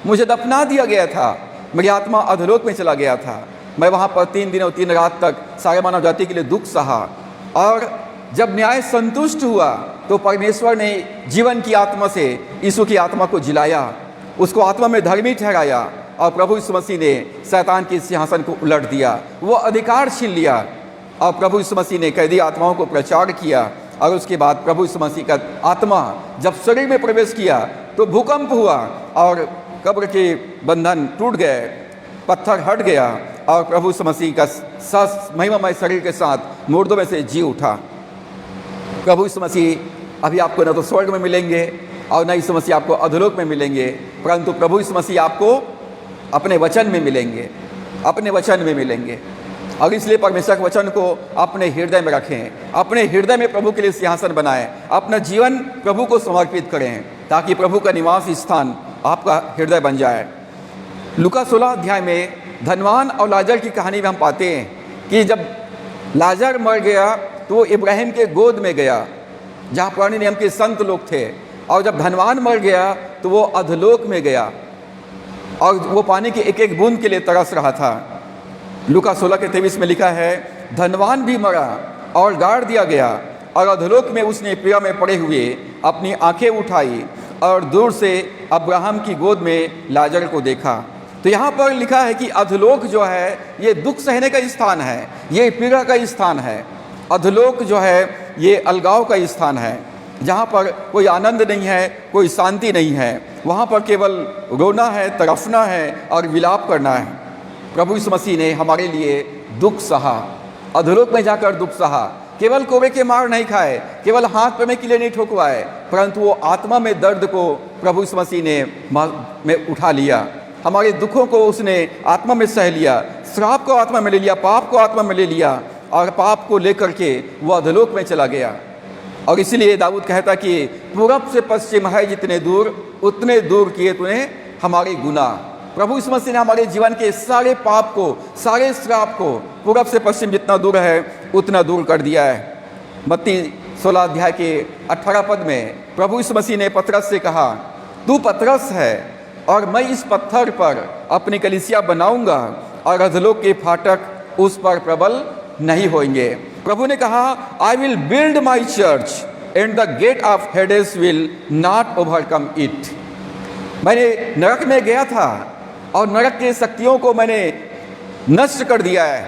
मुझे दफना दिया गया था, मेरी आत्मा अधोलोक में चला गया था, मैं वहाँ पर 3 दिन और 3 रात तक सारे मानव जाति के लिए दुख सहा। और जब न्याय संतुष्ट हुआ तो परमेश्वर ने जीवन की आत्मा से यीशु की आत्मा को जिलाया, उसको आत्मा में धर्मी ठहराया और प्रभु यीशु मसीह ने शैतान के सिंहासन को उलट दिया, वो अधिकार छीन लिया। और प्रभु यीशु मसीह ने कैदी आत्माओं को प्रचार किया। और उसके बाद प्रभु यीशु मसीह का आत्मा जब शरीर में प्रवेश किया तो भूकंप हुआ और कब्र के बंधन टूट गए, पत्थर हट गया और प्रभु यीशु मसीह का महिमामय शरीर के साथ मुर्दों में से जी उठा। प्रभु यीशु मसीह अभी आपको न तो स्वर्ग में मिलेंगे और न यीशु मसीह आपको अधोलोक में मिलेंगे, परंतु प्रभु यीशु मसीह आपको अपने वचन में मिलेंगे, अपने वचन में मिलेंगे। और इसलिए परमेश्वर के वचन को अपने हृदय में रखें, अपने हृदय में प्रभु के लिए सिंहासन बनाएं, अपना जीवन प्रभु को समर्पित करें ताकि प्रभु का निवास स्थान आपका हृदय बन जाए। लूका 16 अध्याय में धनवान और लाजर की कहानी में हम पाते हैं कि जब लाजर मर गया तो वो इब्राहिम के गोद में गया जहाँ पुराने नियम के संत लोग थे, और जब धनवान मर गया तो वो अधलोक में गया और वो पानी की एक एक बूंद के लिए तरस रहा था। लूका 16 के 23 में लिखा है, धनवान भी मरा और गाड़ दिया गया और अधलोक में उसने पीड़ा में पड़े हुए अपनी आंखें उठाई और दूर से अब्राहम की गोद में लाजर को देखा। तो यहाँ पर लिखा है कि अधलोक जो है ये दुख सहने का स्थान है, ये पीड़ा का स्थान है। अधलोक जो है ये अलगाव का स्थान है, जहाँ पर कोई आनंद नहीं है, कोई शांति नहीं है। वहाँ पर केवल रोना है, तरफना है और विलाप करना है। प्रभु यीशु मसीह ने हमारे लिए दुख सहा, अधोलोक में जाकर दुख सहा। केवल कोबे के मार नहीं खाए, केवल हाथ पे में किले नहीं ठोकवाए, परंतु वो आत्मा में दर्द को प्रभु यीशु मसीह ने में उठा लिया। हमारे दुखों को उसने आत्मा में सह लिया, श्राप को आत्मा में ले लिया, पाप को आत्मा में ले लिया और पाप को लेकर के वो अधोलोक में चला गया। और इसीलिए दाऊद कहता कि पूरब से पश्चिम है जितने दूर, उतने दूर किए तूने हमारे गुनाह। प्रभु यीशु मसीह ने हमारे जीवन के सारे पाप को, सारे श्राप को पूरब से पश्चिम जितना दूर है उतना दूर कर दिया है। मत्ती 16 अध्याय के 18 पद में प्रभु यीशु मसीह ने पतरस से कहा, तू पतरस है और मैं इस पत्थर पर अपनी कलीसिया बनाऊंगा और अधोलोक के फाटक उस पर प्रबल नहीं होंगे। प्रभु ने कहा, I will build my church and the gate of Hades will not overcome it. मैंने नरक में गया था और नरक की शक्तियों को मैंने नष्ट कर दिया है,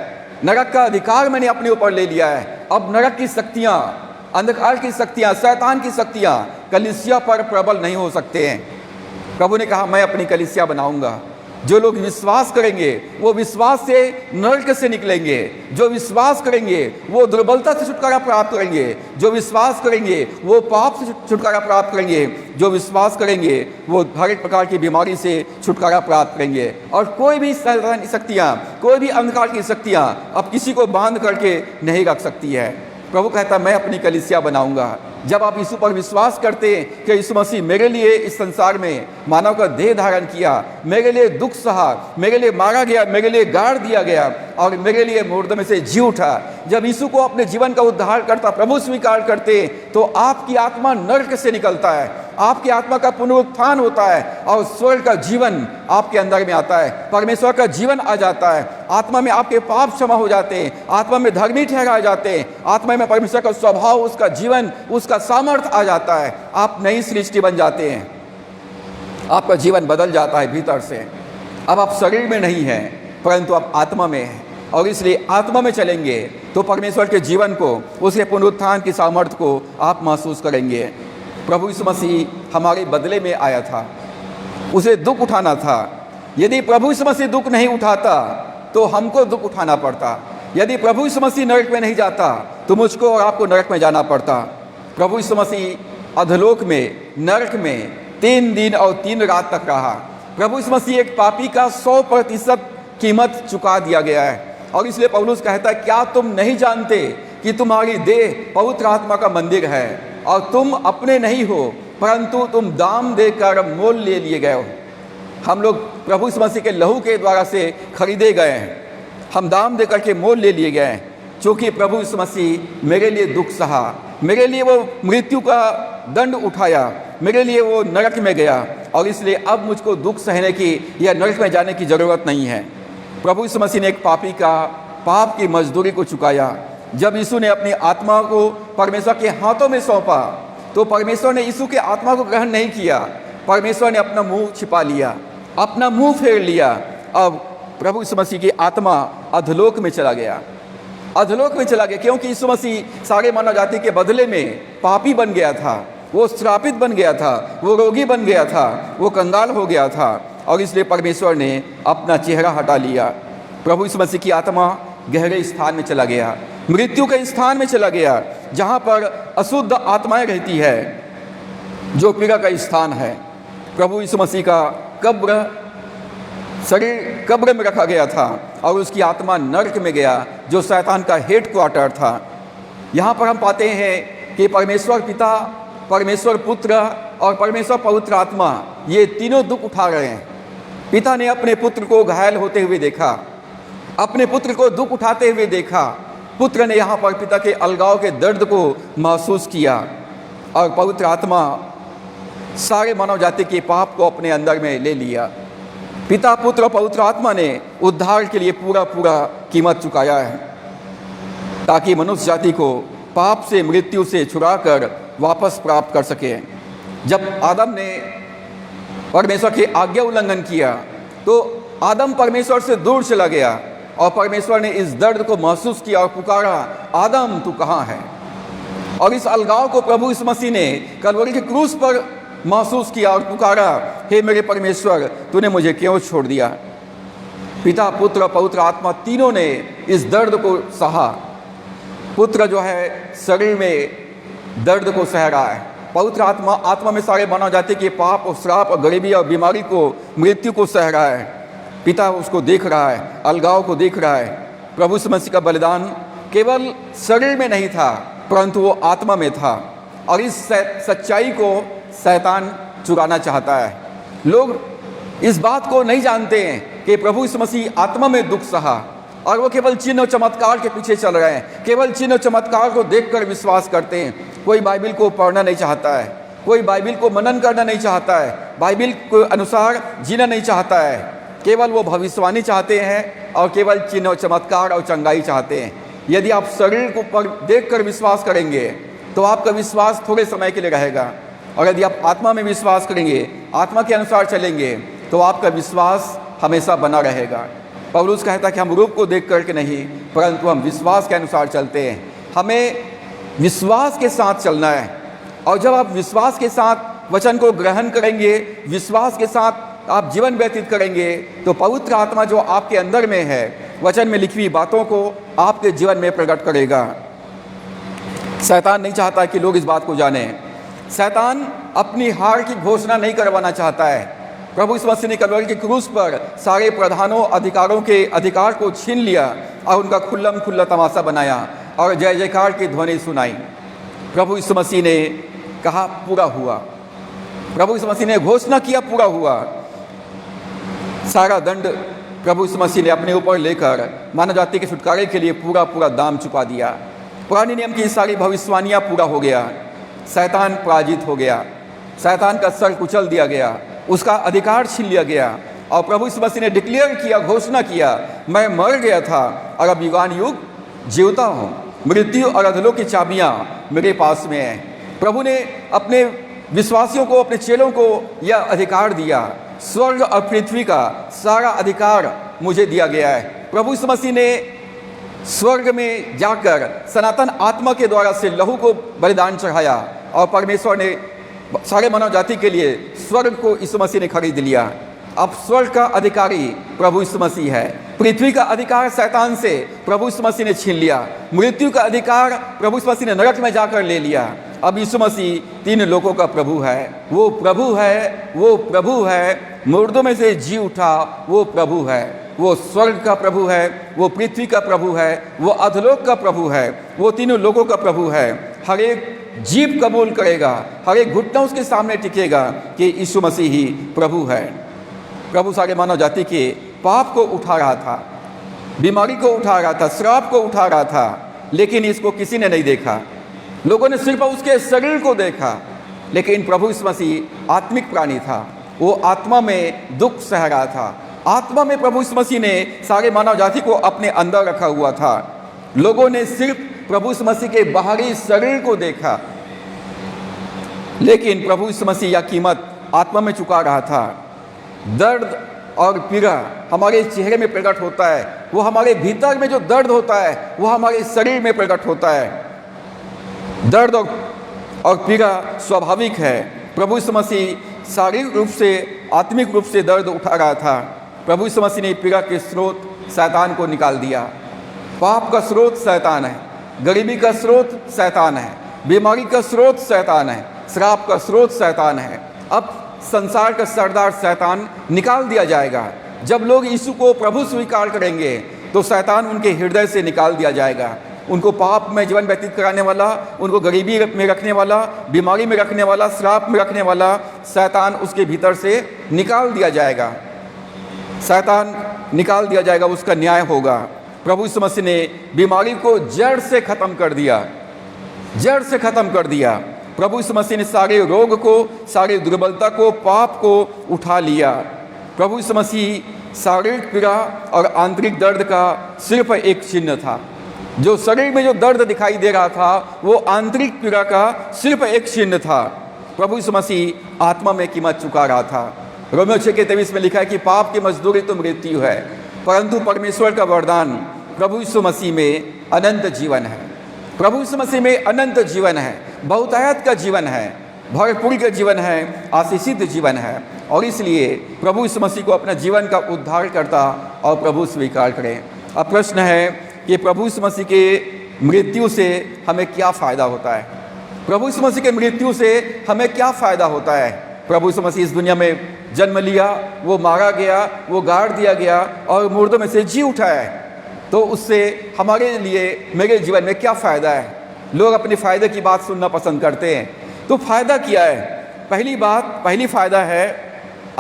नरक का अधिकार मैंने अपने ऊपर ले लिया है। अब नरक की शक्तियाँ, अंधकार की शक्तियाँ, शैतान की शक्तियाँ कलीसिया पर प्रबल नहीं हो सकते हैं। प्रभु ने कहा, मैं अपनी कलीसिया बनाऊंगा। जो लोग विश्वास करेंगे वो विश्वास से नरक से निकलेंगे, जो विश्वास करेंगे वो दुर्बलता से छुटकारा प्राप्त करेंगे, जो विश्वास करेंगे वो पाप से छुटकारा प्राप्त करेंगे, जो विश्वास करेंगे वो हर एक प्रकार की बीमारी से छुटकारा प्राप्त करेंगे। और कोई भी शैतानी शक्तियाँ, कोई भी अंधकार की शक्तियाँ अब किसी को बांध करके नहीं रख सकती है। प्रभु कहता, मैं अपनी कलीसिया बनाऊंगा। जब आप यीशु पर विश्वास करते हैं कि यीशु मसीह मेरे लिए इस संसार में मानव का देह धारण किया, मेरे लिए दुख सहा, मेरे लिए मारा गया, मेरे लिए गाड़ दिया गया और मेरे लिए मुर्दों में से जी उठा, जब यीशु को अपने जीवन का उद्धार करता प्रभु स्वीकार करते तो आपकी आत्मा नरक से निकलता है, आपकी आत्मा का पुनरुत्थान होता है और स्वर्ग का जीवन आपके अंदर में आता है, परमेश्वर का जीवन आ जाता है। आत्मा में आपके पाप क्षमा हो जाते हैं, आत्मा में धर्मी ठहराए जाते हैं, आत्मा में परमेश्वर का स्वभाव, उसका जीवन, उसका सामर्थ्य आ जाता है। आप नई सृष्टि बन जाते हैं, आपका जीवन बदल जाता है भीतर से। अब आप शरीर में नहीं हैं परंतु आप आत्मा में हैं, और इसलिए आत्मा में चलेंगे तो परमेश्वर के जीवन को, उसके पुनरुत्थान की सामर्थ्य को आप महसूस करेंगे। प्रभु यीशु मसीह हमारे बदले में आया था, उसे दुख उठाना था। यदि प्रभु यीशु मसीह दुख नहीं उठाता तो हमको दुख उठाना पड़ता। यदि प्रभु यीशु मसीह नरक में नहीं जाता तो मुझको और आपको नरक में जाना पड़ता। प्रभु यीशु मसीह अधोलोक में, नरक में 3 दिन और 3 रात तक रहा। प्रभु यीशु मसीह एक पापी का 100% कीमत चुका दिया गया है। और इसलिए पौलुस कहता है, क्या तुम नहीं जानते कि तुम्हारी देह पवित्र आत्मा का मंदिर है और तुम अपने नहीं हो परंतु तुम दाम देकर मोल ले लिए गए हो। हम लोग प्रभु यीशु मसीह के लहू के द्वारा से खरीदे गए हैं, हम दाम देकर के मोल ले लिए गए हैं। चूँकि प्रभु यीशु मसीह मेरे लिए दुख सहा, मेरे लिए वो मृत्यु का दंड उठाया, मेरे लिए वो नरक में गया, और इसलिए अब मुझको दुख सहने की या नरक में जाने की ज़रूरत नहीं है। प्रभु यीशु मसीह ने एक पापी का पाप की मजदूरी को चुकाया। जब यीशु ने अपनी आत्मा को परमेश्वर के हाथों में सौंपा तो परमेश्वर ने यीशु के आत्मा को ग्रहण नहीं किया। परमेश्वर ने अपना मुंह छिपा लिया, अपना मुंह फेर लिया। अब प्रभु यीशु मसीह की आत्मा अधोलोक में चला गया, अधोलोक में चला गया, क्योंकि यीशु मसीह सारे मानव जाति के बदले में पापी बन गया था, वो श्रापित बन गया था, वो रोगी बन गया था, वो कंगाल हो गया था, और इसलिए परमेश्वर ने अपना चेहरा हटा लिया। प्रभु यीशु मसीह की आत्मा गहरे स्थान में चला गया, मृत्यु के स्थान में चला गया, जहाँ पर अशुद्ध आत्माएं रहती है, जो पीड़ा का स्थान है। प्रभु यीशु मसीह का शरीर कब्र में रखा गया था और उसकी आत्मा नरक में गया, जो शैतान का हेड क्वार्टर था। यहाँ पर हम पाते हैं कि परमेश्वर पिता, परमेश्वर पुत्र और परमेश्वर पवित्र आत्मा, ये तीनों दुख उठा रहे हैं। पिता ने अपने पुत्र को घायल होते हुए देखा, अपने पुत्र को दुख उठाते हुए देखा। पुत्र ने यहाँ पर पिता के अलगाव के दर्द को महसूस किया, और पवित्र आत्मा सारे मानव जाति के पाप को अपने अंदर में ले लिया। पिता, पुत्र और पवित्र आत्मा ने उद्धार के लिए पूरा कीमत चुकाया है, ताकि मनुष्य जाति को पाप से, मृत्यु से छुड़ाकर वापस प्राप्त कर सके। जब आदम ने परमेश्वर की आज्ञा उल्लंघन किया तो आदम परमेश्वर से दूर चला गया, और परमेश्वर ने इस दर्द को महसूस किया और पुकारा, आदम तू कहाँ है? और इस अलगाव को प्रभु यीशु मसीह ने कलवरी के क्रूस पर महसूस किया और पुकारा, हे मेरे परमेश्वर, तूने मुझे क्यों छोड़ दिया? पिता, पुत्र, पवित्र आत्मा तीनों ने इस दर्द को सहा। पुत्र जो है शरीर में दर्द को सह रहा है, पवित्र आत्मा में सारे मानव जाति के पाप और श्राप और गरीबी और बीमारी को, मृत्यु को सह रहा है। पिता उसको देख रहा है, अलगाव को देख रहा है। प्रभु यीशु मसीह का बलिदान केवल शरीर में नहीं था, परंतु वो आत्मा में था, और इस सच्चाई को शैतान चुराना चाहता है। लोग इस बात को नहीं जानते हैं कि प्रभु यीशु मसीह आत्मा में दुख सहा, और वो केवल चिन्ह और चमत्कार के पीछे चल रहे हैं, केवल चिन्ह और चमत्कार को देखकर विश्वास करते हैं। कोई बाइबिल को पढ़ना नहीं चाहता है, कोई बाइबिल को मनन करना नहीं चाहता है, बाइबिल के अनुसार जीना नहीं चाहता है। केवल वो भविष्यवाणी चाहते हैं और केवल चिन्ह और चमत्कार और चंगाई चाहते हैं। यदि आप शरीर को पर देख कर विश्वास करेंगे तो आपका विश्वास थोड़े समय के लिए रहेगा, और यदि आप आत्मा में विश्वास करेंगे, आत्मा के अनुसार चलेंगे, तो आपका विश्वास हमेशा बना रहेगा। पौलुस कहता है कि हम रूप को देख करके नहीं, परंतु हम विश्वास के अनुसार चलते हैं। हमें विश्वास के साथ चलना है, और जब आप विश्वास के साथ वचन को ग्रहण करेंगे, विश्वास के साथ आप जीवन व्यतीत करेंगे, तो पवित्र आत्मा जो आपके अंदर में है, वचन में लिखी हुई बातों को आपके जीवन में प्रकट करेगा। शैतान नहीं चाहता कि लोग इस बात को जानें। शैतान अपनी हार की घोषणा नहीं करवाना चाहता है। प्रभु यीशु मसीह ने कलवरी के क्रूस पर सारे प्रधानों, अधिकारों के अधिकार को छीन लिया और उनका खुल्लम खुल्ला तमाशा बनाया और जय जयकार की ध्वनि सुनाई। प्रभु यीशु मसीह ने कहा पूरा हुआ। प्रभु यीशु मसीह ने घोषणा किया पूरा हुआ। सारा दंड प्रभु यीशु मसीह ने अपने ऊपर लेकर मानव जाति के छुटकारे के लिए पूरा दाम चुका दिया। पुराने नियम की सारी भविष्यवाणियाँ पूरा हो गया। शैतान पराजित हो गया, शैतान का सर कुचल दिया गया, उसका अधिकार छीन लिया गया, और प्रभु यीशु मसीह ने डिक्लेयर किया, घोषणा किया, मैं मर गया था और अब युगान युग जीवता हूँ। मृत्यु और अधोलोक की चाबियाँ मेरे पास में हैं। प्रभु ने अपने विश्वासियों को, अपने चेलों को यह अधिकार दिया, स्वर्ग और पृथ्वी का सारा अधिकार मुझे दिया गया है। प्रभु यीशु मसीह ने स्वर्ग में जाकर सनातन आत्मा के द्वारा से लहू को बलिदान चढ़ाया, और परमेश्वर ने सारे मानव जाति के लिए स्वर्ग को यीशु मसीह ने खरीद लिया। अब स्वर्ग का अधिकारी प्रभु यीशु मसीह है। पृथ्वी का अधिकार शैतान से प्रभु यीशु मसीह ने छीन लिया। मृत्यु का अधिकार प्रभु यीशु मसीह ने नरक में जाकर ले लिया। अब यीशु मसीह तीन लोगों का प्रभु है। वो प्रभु है, वो प्रभु है, मुर्दों में से जी उठा, वो प्रभु है। वो स्वर्ग का प्रभु है, वो पृथ्वी का प्रभु है, वो अधोलोक का प्रभु है, वो तीनों लोगों का प्रभु है। हर एक जीव कबूल करेगा, हर एक घुटना उसके सामने टिकेगा कि यीशु मसीह ही प्रभु है। प्रभु सारे मानव जाति के पाप को उठा रहा था, बीमारी को उठा रहा था, श्राप को उठा रहा था, लेकिन इसको किसी ने नहीं देखा। लोगों ने सिर्फ उसके शरीर को देखा, लेकिन प्रभु यीशु मसीह आत्मिक प्राणी था। वो आत्मा में दुख सह रहा था, आत्मा में प्रभु यीशु मसीह ने सारे मानव जाति को अपने अंदर रखा हुआ था। लोगों ने सिर्फ प्रभु यीशु मसीह के बाहरी शरीर को देखा, लेकिन प्रभु यीशु मसीह यह कीमत आत्मा में चुका रहा था। दर्द और पीड़ा हमारे चेहरे में प्रकट होता है, वो हमारे भीतर में जो दर्द होता है वो हमारे शरीर में प्रकट होता है। दर्द और पीड़ा स्वाभाविक है। प्रभु यीशु मसीह शारीरिक रूप से, आत्मिक रूप से दर्द उठा रहा था। प्रभु यीशु मसीह ने पीड़ा के स्रोत शैतान को निकाल दिया। पाप का स्रोत शैतान है, गरीबी का स्रोत शैतान है, बीमारी का स्रोत शैतान है, श्राप का स्रोत शैतान है। अब संसार का सरदार शैतान निकाल दिया जाएगा। जब लोग यीशु को प्रभु स्वीकार करेंगे तो शैतान उनके हृदय से निकाल दिया जाएगा। उनको पाप में जीवन व्यतीत कराने वाला, उनको गरीबी में रखने वाला, बीमारी में रखने वाला, श्राप में रखने वाला शैतान उसके भीतर से निकाल दिया जाएगा। शैतान निकाल दिया जाएगा, उसका न्याय होगा। प्रभु यीशु मसीह ने बीमारी को जड़ से ख़त्म कर दिया, जड़ से ख़त्म कर दिया। प्रभु यीशु मसीह ने सारे रोग को, सारी दुर्बलता को, पाप को उठा लिया। प्रभु यीशु मसीह शारीरिक पीड़ा और आंतरिक दर्द का सिर्फ एक चिन्ह था। जो शरीर में जो दर्द दिखाई दे रहा था वो आंतरिक पीड़ा का सिर्फ एक चिन्ह था। प्रभु यीशु मसीह आत्मा में कीमत चुका रहा था। रोमियो 6:23 में लिखा है कि पाप की मजदूरी तो मृत्यु है, परंतु परमेश्वर का वरदान प्रभु यीशु मसीह में अनंत जीवन है। प्रभु यीशु मसीह में अनंत जीवन है, बहुतायत का जीवन है, भरपूर का जीवन है, आशीषित जीवन है। और इसलिए प्रभु यीशु मसीह को अपना जीवन का उद्धारकर्ता और प्रभु स्वीकार करें। अब प्रश्न है कि प्रभु यीशु मसीह के मृत्यु से हमें क्या फ़ायदा होता है? प्रभु यीशु मसीह के मृत्यु से हमें क्या फ़ायदा होता है? प्रभु यीशु मसीह इस दुनिया में जन्म लिया, वो मारा गया, वो गाड़ दिया गया और मुर्दों में से जी उठा है। तो उससे हमारे लिए, मेरे जीवन में क्या फ़ायदा है? लोग अपने फ़ायदे की बात सुनना पसंद करते हैं। तो फ़ायदा क्या है? पहली फ़ायदा है,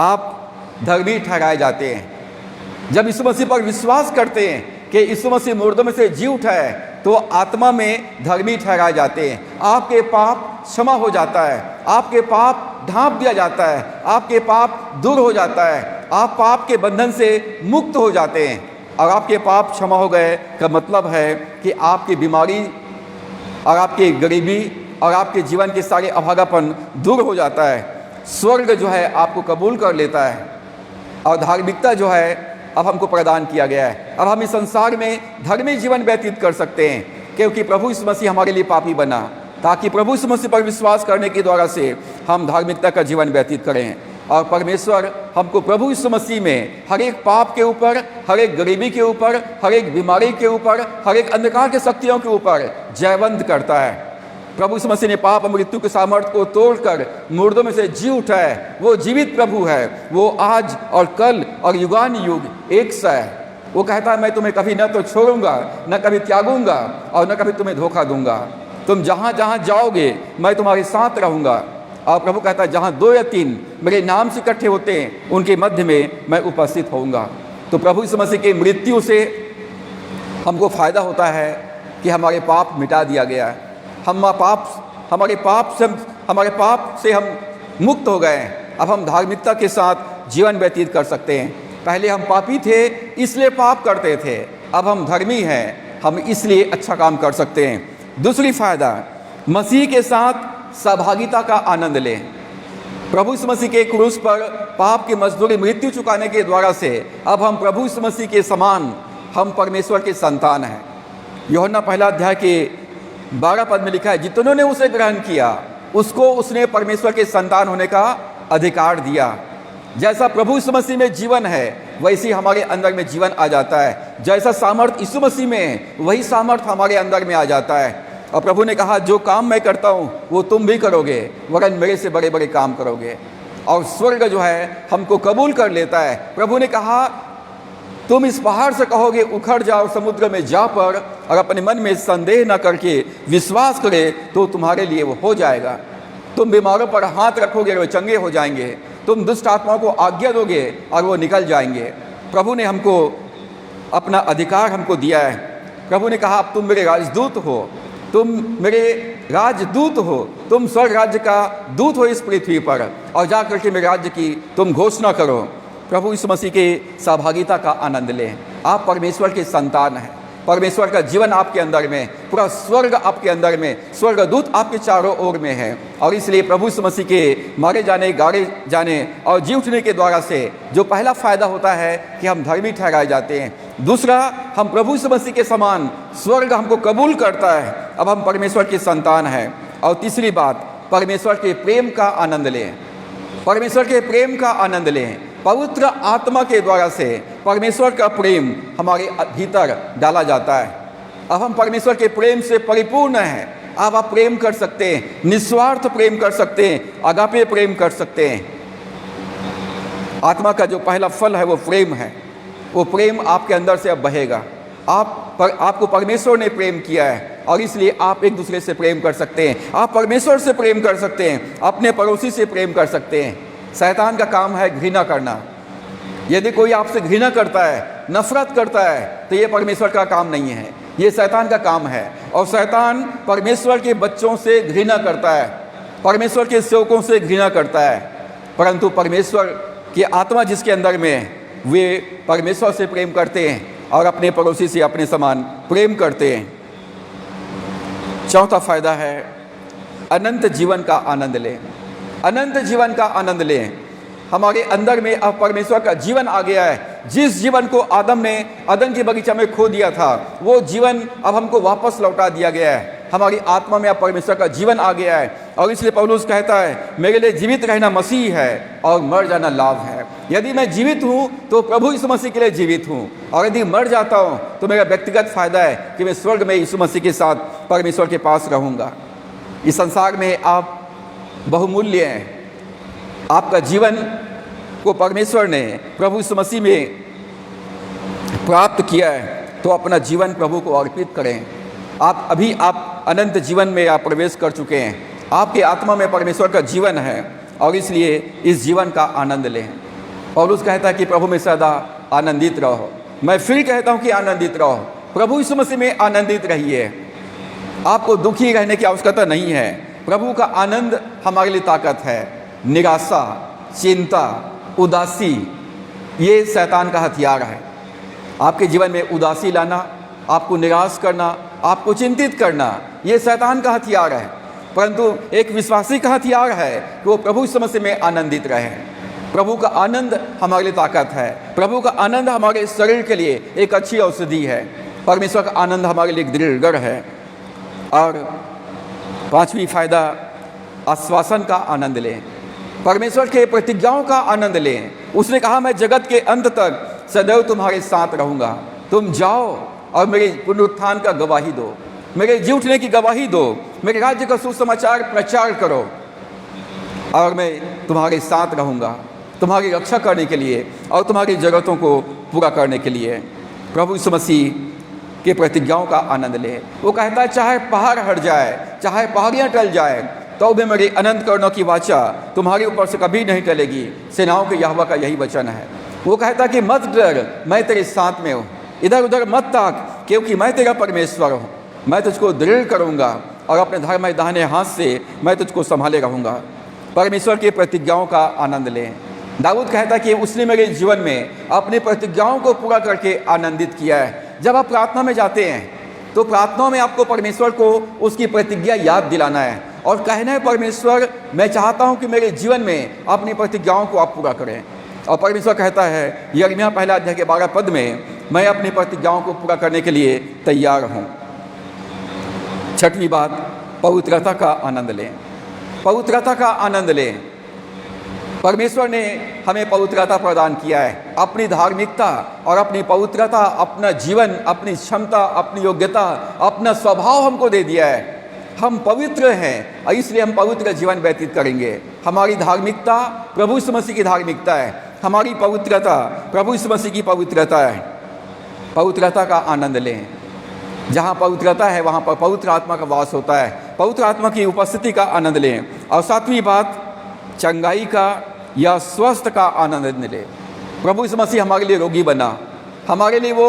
आप धर्मी ठहराए जाते हैं। जब यीशु मसीह पर विश्वास करते हैं कि यीशु मसीह मुर्दों में से जी उठा है, तो आत्मा में धर्मी ठहराए जाते हैं। आपके पाप क्षमा हो जाता है, आपके पाप ढांप दिया जाता है, आपके पाप दूर हो जाता है, आप पाप के बंधन से मुक्त हो जाते हैं। और आपके पाप क्षमा हो गए का मतलब है कि आपकी बीमारी और आपकी गरीबी और आपके जीवन के सारे अभागापन दूर हो जाता है। स्वर्ग जो है आपको कबूल कर लेता है और धार्मिकता जो है अब हमको प्रदान किया गया है। अब हम इस संसार में धर्मी जीवन व्यतीत कर सकते हैं, क्योंकि प्रभु यीशु मसीह हमारे लिए पापी बना, ताकि प्रभु यीशु मसीह पर विश्वास करने के द्वारा से हम धार्मिकता का जीवन व्यतीत करें। और परमेश्वर हमको प्रभु यीशु मसीह में हर एक पाप के ऊपर, हर एक गरीबी के ऊपर, हर एक बीमारी के ऊपर, हर एक अंधकार के शक्तियों के ऊपर जयवंत करता है। प्रभु यीशु मसीह ने पाप और मृत्यु के सामर्थ्य को तोड़कर मुर्दों में से जी उठा है। वो जीवित प्रभु है, वो आज और कल और युगान युग एक सा है। वो कहता है, मैं तुम्हें कभी न तो छोड़ूंगा, न कभी त्यागूंगा और न कभी तुम्हें धोखा दूंगा। तुम जहाँ जहाँ जाओगे मैं तुम्हारे साथ रहूँगा। और प्रभु कहता है, जहाँ 2 या 3 मेरे नाम से इकट्ठे होते हैं, उनके मध्य में मैं उपस्थित होऊंगा। तो प्रभु यीशु मसीह की मृत्यु से हमको फ़ायदा होता है कि हमारे पाप मिटा दिया गया है। हमारे पाप से हम मुक्त हो गए हैं। अब हम धार्मिकता के साथ जीवन व्यतीत कर सकते हैं। पहले हम पापी थे, इसलिए पाप करते थे। अब हम धर्मी हैं, हम इसलिए अच्छा काम कर सकते हैं। दूसरी फ़ायदा, मसीह के साथ सहभागिता का आनंद लें। प्रभु यीशु मसीह के क्रूस पर पाप की मजदूरी मृत्यु चुकाने के द्वारा से अब हम प्रभु यीशु मसीह के समान, हम परमेश्वर के संतान हैं। यूहन्ना 1 अध्याय के 12 पद में लिखा है, जितनों ने उसे ग्रहण किया उसको उसने परमेश्वर के संतान होने का अधिकार दिया। जैसा प्रभु यीशु मसीह में जीवन है, वैसे ही हमारे अंदर में जीवन आ जाता है। जैसा सामर्थ यीशु मसीह में है, वही सामर्थ हमारे अंदर में आ जाता है। और प्रभु ने कहा, जो काम मैं करता हूँ वो तुम भी करोगे, वरन मेरे से बड़े बड़े काम करोगे। और स्वर्ग जो है हमको कबूल कर लेता है। प्रभु ने कहा, तुम इस पहाड़ से कहोगे उखड़ जाओ समुद्र में जा पर, और अपने मन में संदेह न करके विश्वास करे तो तुम्हारे लिए वो हो जाएगा। तुम बीमारों पर हाथ रखोगे, वो चंगे हो जाएंगे। तुम दुष्ट आत्माओं को आज्ञा दोगे और वो निकल जाएंगे। प्रभु ने हमको अपना अधिकार हमको दिया है। प्रभु ने कहा, अब तुम मेरे राजदूत हो, तुम मेरे राजदूत हो, तुम स्वर्ग राज्य का दूत हो इस पृथ्वी पर, और जा करके मेरे राज्य की तुम घोषणा करो। प्रभु यीशु मसीह के सहभागिता का आनंद लें। आप परमेश्वर के संतान हैं, परमेश्वर का जीवन आपके अंदर में, पूरा स्वर्ग आपके अंदर में, स्वर्गदूत आपके चारों ओर में है। और इसलिए प्रभु यीशु मसीह के मारे जाने, गाड़े जाने और जी उठने के द्वारा से जो पहला फ़ायदा होता है कि हम धर्मी ठहराए जाते हैं। दूसरा, हम प्रभु यीशु मसीह के समान स्वर्ग हमको कबूल करता है, अब हम परमेश्वर के संतान हैं। और तीसरी बात, परमेश्वर के प्रेम का आनंद लें, परमेश्वर के प्रेम का आनंद लें। पवित्र आत्मा के द्वारा से परमेश्वर का प्रेम हमारे भीतर डाला जाता है। अब हम परमेश्वर के प्रेम से परिपूर्ण हैं। अब आप प्रेम कर सकते हैं, निस्वार्थ प्रेम कर सकते हैं, अगापे प्रेम कर सकते हैं। आत्मा का जो पहला फल है वो प्रेम है। वो प्रेम आपके अंदर से अब बहेगा। आपको परमेश्वर ने प्रेम किया है और इसलिए आप एक दूसरे से प्रेम कर सकते हैं। आप परमेश्वर से प्रेम कर सकते हैं, अपने पड़ोसी से प्रेम कर सकते हैं। शैतान का काम है घृणा करना। यदि कोई आपसे घृणा करता है, नफरत करता है, तो ये परमेश्वर का काम नहीं है, ये शैतान का काम है। और शैतान परमेश्वर के बच्चों से घृणा करता है, परमेश्वर के सेवकों से घृणा करता है। परंतु परमेश्वर की आत्मा जिसके अंदर में है, वे परमेश्वर से प्रेम करते हैं और अपने पड़ोसी से अपने समान प्रेम करते हैं। चौथा फायदा है, अनंत जीवन का आनंद लें। अनंत जीवन का आनंद लें। हमारे अंदर में अब परमेश्वर का जीवन आ गया है। जिस जीवन को आदम ने अदन के बगीचा में खो दिया था, वो जीवन अब हमको वापस लौटा दिया गया है। हमारी आत्मा में अब परमेश्वर का जीवन आ गया है। और इसलिए पौलुस कहता है, मेरे लिए जीवित रहना मसीह है और मर जाना लाभ है। यदि मैं जीवित हूँ तो प्रभु यीशु मसीह के लिए जीवित हूँ, और यदि मर जाता हूँ तो मेरा व्यक्तिगत फायदा है कि मैं स्वर्ग में यीशु मसीह के साथ परमेश्वर के पास रहूँगा। इस संसार में आप बहुमूल्य हैं। आपका जीवन को परमेश्वर ने प्रभु यीशु मसीह में प्राप्त किया है, तो अपना जीवन प्रभु को अर्पित करें। आप अनंत जीवन में आप प्रवेश कर चुके हैं। आपकी आत्मा में परमेश्वर का जीवन है और इसलिए इस जीवन का आनंद लें। पौलुस कहता है कि प्रभु में सदा आनंदित रहो। मैं फिर कहता हूँ कि आनंदित रहो। प्रभु यीशु मसीह में आनंदित रहिए। आपको दुखी रहने की आवश्यकता नहीं है। प्रभु का आनंद हमारे लिए ताकत है। निराशा, चिंता, उदासी, ये शैतान का हथियार है। आपके जीवन में उदासी लाना, आपको निराश करना, आपको चिंतित करना, ये शैतान का हथियार है। परंतु एक विश्वासी का हथियार है कि वो प्रभु यीशु मसीह में आनंदित रहे। प्रभु का आनंद हमारे लिए ताकत है। प्रभु का आनंद हमारे शरीर के लिए एक अच्छी औषधि है। परमेश्वर का आनंद हमारे लिए एक दृढ़ है। और पांचवी फायदा, आश्वासन का आनंद लें। परमेश्वर के प्रतिज्ञाओं का आनंद लें। उसने कहा, मैं जगत के अंत तक सदैव तुम्हारे साथ रहूँगा। तुम जाओ और मेरे पुनरुत्थान का गवाही दो, मेरे जी उठने की गवाही दो, मेरे राज्य का सुसमाचार प्रचार करो, और मैं तुम्हारे साथ रहूँगा, तुम्हारी रक्षा करने के लिए और तुम्हारी ज़रूरतों को पूरा करने के लिए। प्रभु यीशु मसीह के प्रतिज्ञाओं का आनंद ले। वो कहता है, चाहे पहाड़ हट जाए, चाहे पहाड़ियाँ टल जाए, तो भी मेरी अनंत करुणा की वाचा तुम्हारे ऊपर से कभी नहीं टलेगी। सेनाओं के यहोवा का यही वचन है। वो कहता है कि मत डर, मैं तेरे साथ में हूँ। इधर उधर मत ताक, क्योंकि मैं तेरा परमेश्वर हूँ। मैं तुझको दृढ़ करूँगा और अपने धर्म दाहिने हाथ से मैं तुझको संभाले रहूँगा। परमेश्वर की प्रतिज्ञाओं का आनंद लें। दाऊद कहता है कि उसने मेरे जीवन में अपनी प्रतिज्ञाओं को पूरा करके आनंदित किया है। जब आप प्रार्थना में जाते हैं तो प्रार्थना में आपको परमेश्वर को उसकी प्रतिज्ञा याद दिलाना है और कहना है, परमेश्वर मैं चाहता हूं कि मेरे जीवन में अपनी प्रतिज्ञाओं को आप पूरा करें। और परमेश्वर कहता है यिर्मयाह पहला अध्याय के 12 पद में, मैं अपनी प्रतिज्ञाओं को पूरा करने के लिए तैयार हूँ। छठवीं बात, पवित्रता का आनंद लें। पवित्रता का आनंद लें। परमेश्वर ने हमें पवित्रता प्रदान किया है। अपनी धार्मिकता और अपनी पवित्रता, अपना जीवन, अपनी क्षमता, अपनी योग्यता, अपना स्वभाव हमको दे दिया है। हम पवित्र हैं और इसलिए हम पवित्र जीवन व्यतीत करेंगे। हमारी धार्मिकता प्रभु यीशु मसीह की धार्मिकता है। हमारी पवित्रता प्रभु यीशु मसीह की पवित्रता है। पवित्रता का आनंद लें। जहाँ पवित्रता है वहाँ पर पवित्र आत्मा का वास होता है। पवित्र आत्मा की उपस्थिति का आनंद लें। और सातवीं बात, चंगाई का या स्वस्थ का आनंद मिले। प्रभु यीशु मसीह हमारे लिए रोगी बना, हमारे लिए वो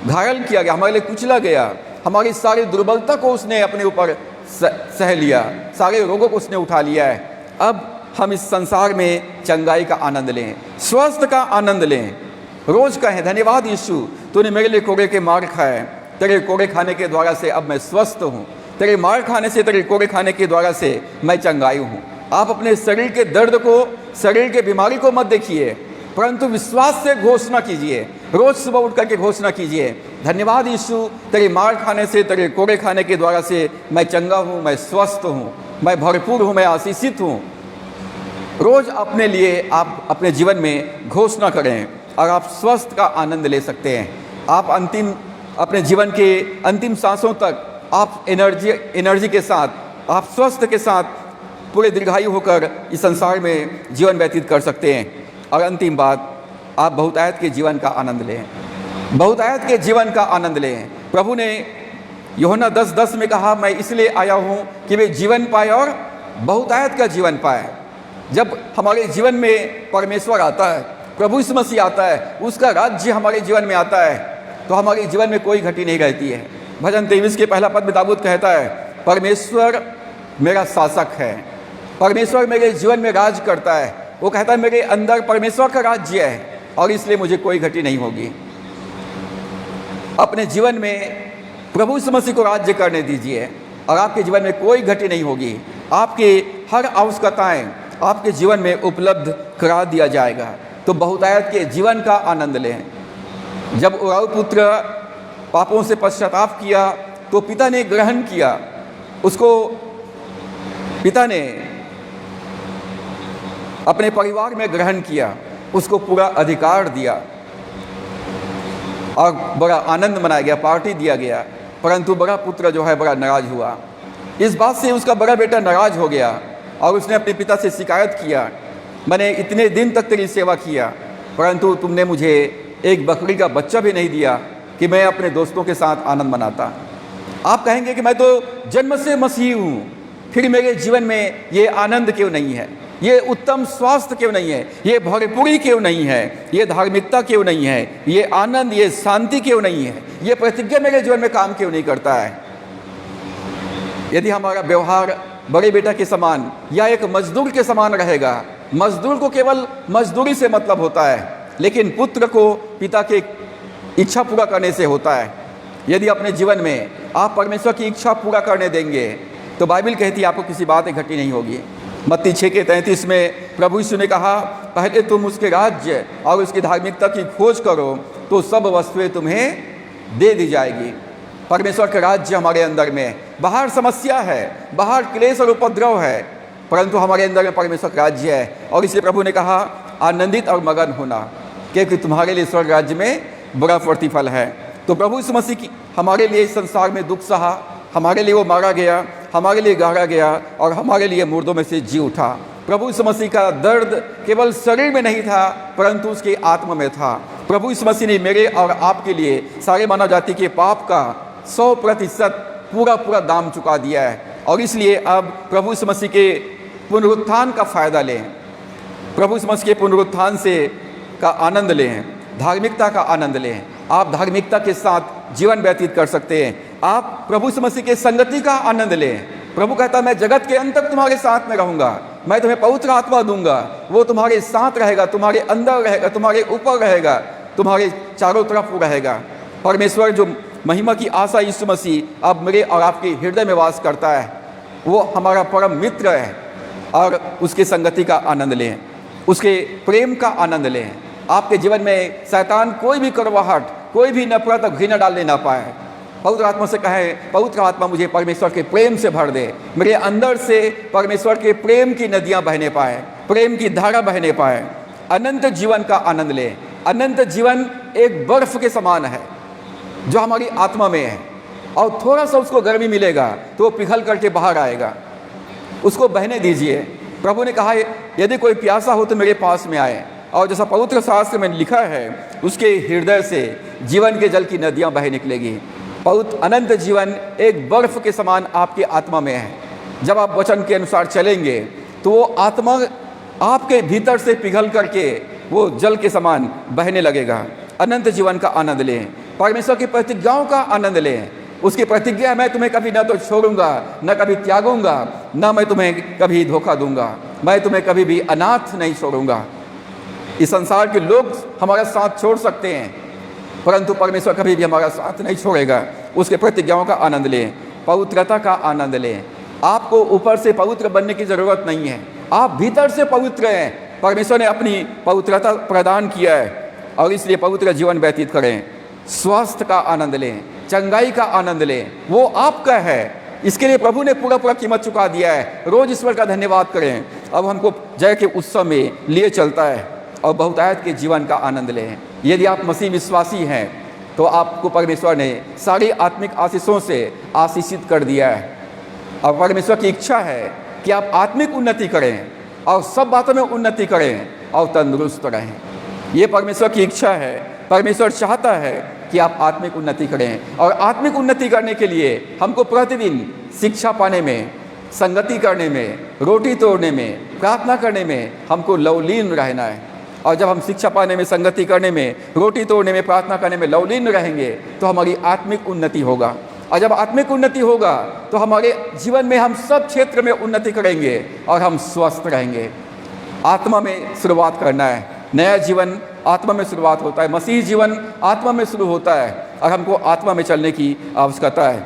घायल किया गया, हमारे लिए कुचला गया, हमारी सारी दुर्बलता को उसने अपने ऊपर सह लिया, सारे रोगों को उसने उठा लिया है। अब हम इस संसार में चंगाई का आनंद लें, स्वस्थ का आनंद लें। रोज कहें, धन्यवाद यीशु, तूने मेरे लिए कोड़े के मार खाए, तेरे कोड़े खाने के द्वारा से अब मैं स्वस्थ हूँ, तेरे मार खाने से, तेरे कोड़े खाने के द्वारा से मैं चंगाई हूँ। आप अपने शरीर के दर्द को, शरीर के बीमारी को मत देखिए, परंतु विश्वास से घोषणा कीजिए। रोज सुबह उठ करके घोषणा कीजिए, धन्यवाद यीशु, तेरे मार खाने से, तेरे कोड़े खाने के द्वारा से मैं चंगा हूँ, मैं स्वस्थ हूँ, मैं भरपूर हूँ, मैं आशीषित हूँ। रोज अपने लिए आप अपने जीवन में घोषणा करें और आप स्वस्थ का आनंद ले सकते हैं। आप अपने जीवन के अंतिम सांसों तक आप एनर्जी के साथ, आप स्वस्थ के साथ पूरे दीर्घायु होकर इस संसार में जीवन व्यतीत कर सकते हैं। और अंतिम बात, आप बहुतायत के जीवन का आनंद लें, बहुतायत के जीवन का आनंद लें। प्रभु ने यूहन्ना 10:10 में कहा, मैं इसलिए आया हूँ कि वे जीवन पाए और बहुतायत का जीवन पाए। जब हमारे जीवन में परमेश्वर आता है, प्रभु यीशु मसीह आता है, उसका राज्य हमारे जीवन में आता है, तो हमारे जीवन में कोई घटी नहीं रहती है। भजन 23 के पहला पद में दाऊद कहता है, परमेश्वर मेरा शासक है, परमेश्वर मेरे जीवन में राज करता है। वो कहता है, मेरे अंदर परमेश्वर का राज्य है और इसलिए मुझे कोई घटी नहीं होगी। अपने जीवन में प्रभु यीशु मसीह को राज्य करने दीजिए और आपके जीवन में कोई घटी नहीं होगी। आपकी हर आवश्यकताएं आपके जीवन में उपलब्ध करा दिया जाएगा। तो बहुतायत के जीवन का आनंद लें। जब उराऊ पुत्र पापों से पश्चाताप किया तो पिता ने ग्रहण किया, उसको पिता ने अपने परिवार में ग्रहण किया, उसको पूरा अधिकार दिया और बड़ा आनंद मनाया गया, पार्टी दिया गया। परंतु बड़ा पुत्र जो है बड़ा नाराज हुआ। इस बात से उसका बड़ा बेटा नाराज हो गया और उसने अपने पिता से शिकायत किया, मैंने इतने दिन तक तेरी सेवा किया, परंतु तुमने मुझे एक बकरी का बच्चा भी नहीं दिया कि मैं अपने दोस्तों के साथ आनंद मनाता। आप कहेंगे कि मैं तो जन्म से मसीही हूँ, फिर मेरे जीवन में ये आनंद क्यों नहीं है, ये उत्तम स्वास्थ्य क्यों नहीं है, ये भरपूरी क्यों नहीं है, ये धार्मिकता क्यों नहीं है, ये आनंद, ये शांति क्यों नहीं है, ये प्रतिज्ञा मेरे जीवन में काम क्यों नहीं करता है। यदि हमारा व्यवहार बड़े बेटा के समान या एक मजदूर के समान रहेगा, मजदूर को केवल मजदूरी से मतलब होता है, लेकिन पुत्र को पिता के इच्छा पूरा करने से होता है। यदि अपने जीवन में आप परमेश्वर की इच्छा पूरा करने देंगे तो बाइबल कहती है आपको किसी बात इकट्ठी नहीं होगी। मत्ती 6:33 में प्रभु यीशु ने कहा, पहले तुम उसके राज्य और उसकी धार्मिकता की खोज करो तो सब वस्तुएं तुम्हें दे दी जाएगी। परमेश्वर का राज्य हमारे अंदर में, बाहर समस्या है, बाहर क्लेश और उपद्रव है, परंतु हमारे अंदर में परमेश्वर का राज्य है। और इसलिए प्रभु ने कहा, आनंदित और मगन होना, क्योंकि तुम्हारे लिए स्वर्ग राज्य में बड़ा प्रतिफल है। तो प्रभु यीशु मसीह की हमारे लिए इस संसार में दुख सहा, हमारे लिए वो मारा गया, हमारे लिए गाड़ा गया और हमारे लिए मुर्दों में से जी उठा। प्रभु यीशु मसीह का दर्द केवल शरीर में नहीं था परंतु उसके आत्मा में था। प्रभु यीशु मसीह ने मेरे और आपके लिए सारे मानव जाति के पाप का 100% पूरा दाम चुका दिया है। और इसलिए अब प्रभु यीशु मसीह के पुनरुत्थान का फ़ायदा लें, प्रभु यीशु मसीह के पुनरुत्थान से का आनंद लें, धार्मिकता का आनंद लें। आप धार्मिकता के साथ जीवन व्यतीत कर सकते हैं। आप प्रभु यीशु मसीह के संगति का आनंद लें। प्रभु कहता है, मैं जगत के अंत तक तुम्हारे साथ में रहूँगा, मैं तुम्हें पवित्र आत्मा दूंगा, वो तुम्हारे साथ रहेगा, तुम्हारे अंदर रहेगा, तुम्हारे ऊपर रहेगा, तुम्हारे चारों तरफ रहेगा। परमेश्वर जो महिमा की आशा यीशु मसीह अब मेरे और आपके हृदय में वास करता है, वो हमारा परम मित्र है। और उसकी संगति का आनंद लें, उसके प्रेम का आनंद लें। आपके जीवन में शैतान कोई भी कड़वाहट, कोई भी नफरत और घृणा डालने ना पाए। पवित्र आत्मा से कहें, पवित्र आत्मा मुझे परमेश्वर के प्रेम से भर दे, मेरे अंदर से परमेश्वर के प्रेम की नदियां बहने पाए, प्रेम की धारा बहने पाए। अनंत जीवन का आनंद लें। अनंत जीवन एक बर्फ के समान है जो हमारी आत्मा में है, और थोड़ा सा उसको गर्मी मिलेगा तो वो पिघल करके बाहर आएगा। उसको बहने दीजिए। प्रभु ने कहा, यदि कोई प्यासा हो तो मेरे पास में आए, और जैसा पवित्र शास्त्र में लिखा है, उसके हृदय से जीवन के जल की नदियां बह निकलेगी। पवित्र अनंत जीवन एक बर्फ के समान आपकी आत्मा में है। जब आप वचन के अनुसार चलेंगे तो वो आत्मा आपके भीतर से पिघल करके वो जल के समान बहने लगेगा। अनंत जीवन का आनंद लें। परमेश्वर की प्रतिज्ञाओं का आनंद लें। उसकी प्रतिज्ञा, मैं तुम्हें कभी न तो छोड़ूंगा, न कभी त्यागूंगा, न मैं तुम्हें कभी धोखा दूंगा। मैं तुम्हें कभी भी अनाथ नहीं छोड़ूंगा। इस संसार के लोग हमारा साथ छोड़ सकते हैं, परंतु परमेश्वर कभी भी हमारा साथ नहीं छोड़ेगा। उसके प्रतिज्ञाओं का आनंद लें, पवित्रता का आनंद लें। आपको ऊपर से पवित्र बनने की ज़रूरत नहीं है, आप भीतर से पवित्र हैं। परमेश्वर ने अपनी पवित्रता प्रदान किया है और इसलिए पवित्र जीवन व्यतीत करें। स्वास्थ्य का आनंद लें, चंगाई का आनंद लें, वो आपका है। इसके लिए प्रभु ने पूरा कीमत चुका दिया है। रोज ईश्वर का धन्यवाद करें। अब हमको जय के उत्सव में लिए चलता है और बहुतायत के जीवन का आनंद लें। यदि आप मसीह विश्वासी हैं तो आपको परमेश्वर ने सारी आत्मिक आशीषों से आशीषित कर दिया है और परमेश्वर की इच्छा है कि आप आत्मिक उन्नति करें और सब बातों में उन्नति करें और तंदुरुस्त रहें। ये परमेश्वर की इच्छा है। परमेश्वर चाहता है कि आप आत्मिक उन्नति करें और आत्मिक उन्नति करने के लिए हमको प्रतिदिन शिक्षा पाने में, संगति करने में, रोटी तोड़ने में, प्रार्थना करने में हमको लवलीन रहना है। और जब हम शिक्षा पाने में, संगति करने में, रोटी तोड़ने में, प्रार्थना करने में लवलीन रहेंगे तो हमारी आत्मिक उन्नति होगा। और जब आत्मिक उन्नति होगा तो हमारे जीवन में हम सब क्षेत्र में उन्नति करेंगे और हम स्वस्थ रहेंगे। आत्मा में शुरुआत करना है। नया जीवन आत्मा में शुरुआत होता है। मसीही जीवन आत्मा में शुरू होता है और हमको आत्मा में चलने की आवश्यकता है।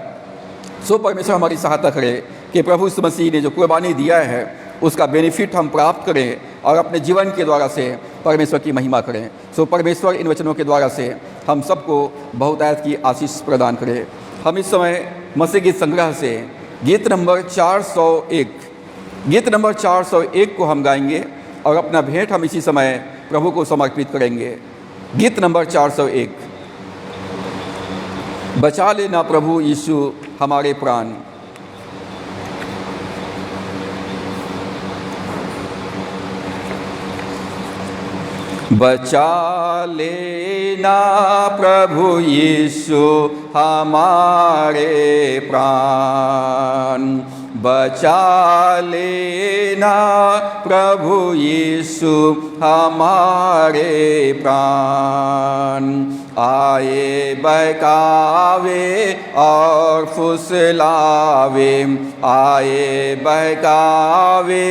सो परमेश्वर हमारी सहायता करे कि प्रभु यीशु मसीह ने जो कुर्बानी दिया है उसका बेनिफिट हम प्राप्त करें और अपने जीवन के द्वारा से परमेश्वर की महिमा करें। सो परमेश्वर इन वचनों के द्वारा से हम सबको बहुतायत की आशीष प्रदान करें। हम इस समय मसीह गीत संग्रह से गीत नंबर 401 को हम गाएंगे और अपना भेंट हम इसी समय प्रभु को समर्पित करेंगे। गीत नंबर 401। बचा लेना प्रभु यीशु हमारे प्राण। बचा लेना प्रभु यीशु हमारे प्राण। बचा लेना प्रभु यीशु हमारे प्राण। आए बहकावे और फुसलावे, आए बहकावे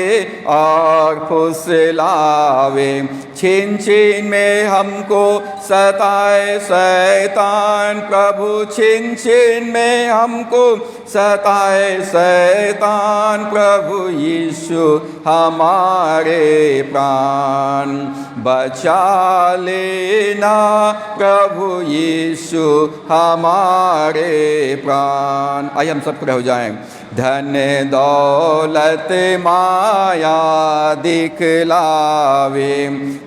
और फुसलावे। छीन छीन में हमको सताए शैतान प्रभु, छीन छीन में हमको सताए शैतान प्रभु यीशु हमारे प्राण। बचा लेना प्रभु यीशु हमारे प्राण। आइए हम सब खड़े हो जाएं। धन दौलत माया दिखलावे,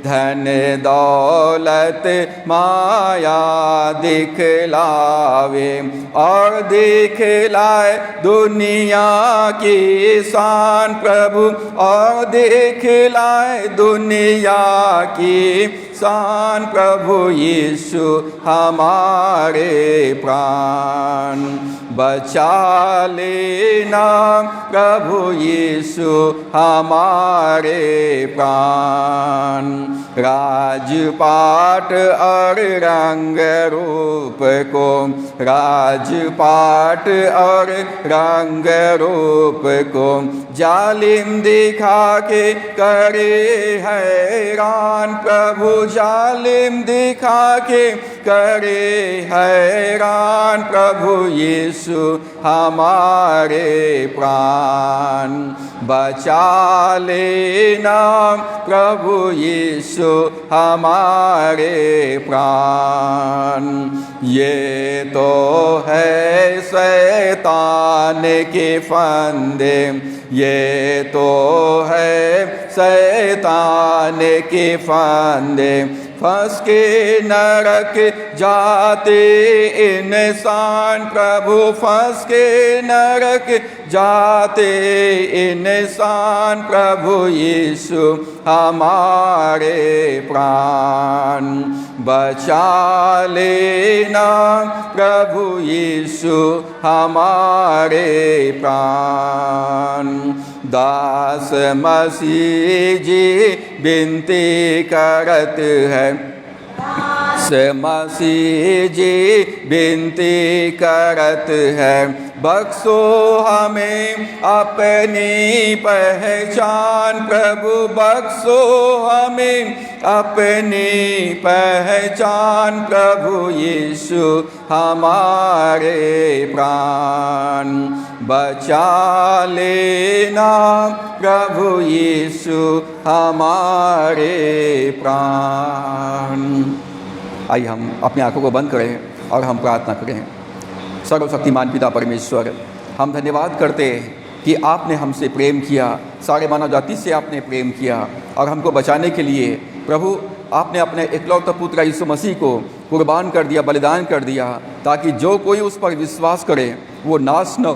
धन दौलत माया दिखलावे और दिखलाए दुनिया की शान प्रभु, और दिखलाए दुनिया की शान प्रभु यीशु हमारे प्राण। बचा लेना प्रभु यीशु हमारे प्राण। राजपाट और रंग रूप को, राजपाट और रंग रूप को जालिम दिखा के करे हैरान प्रभु, जालिम दिखा के करे हैरान प्रभु यीशु हमारे प्राण। बचा लेना प्रभु यीशु हमारे प्राण। ये तो है शैतान के फंदे, ये तो है शैतान के फंदे। फंस के नरक जाते इंसान प्रभु, फंस के नरक जाते इंसान प्रभु यीशु हमारे प्राण। बचा लेना प्रभु यीशु हमारे प्राण। दास मसीह जी विनती करत है, मसीह जी विनती करत है। बख्शो हमें अपनी पहचान। प्रभु बख्शो हमें अपनी पहचान। प्रभु यीशु हमारे प्राण बचा लेना। प्रभु यीशु हमारे प्राण। आइए हम अपनी आंखों को बंद करें और हम प्रार्थना करें। सर्वशक्तिमान पिता परमेश्वर, हम धन्यवाद करते हैं कि आपने हमसे प्रेम किया, सारे मानव जाति से आपने प्रेम किया और हमको बचाने के लिए प्रभु आपने अपने इकलौते पुत्र यीशु मसीह को कुर्बान कर दिया, बलिदान कर दिया, ताकि जो कोई उस पर विश्वास करे वो नाश न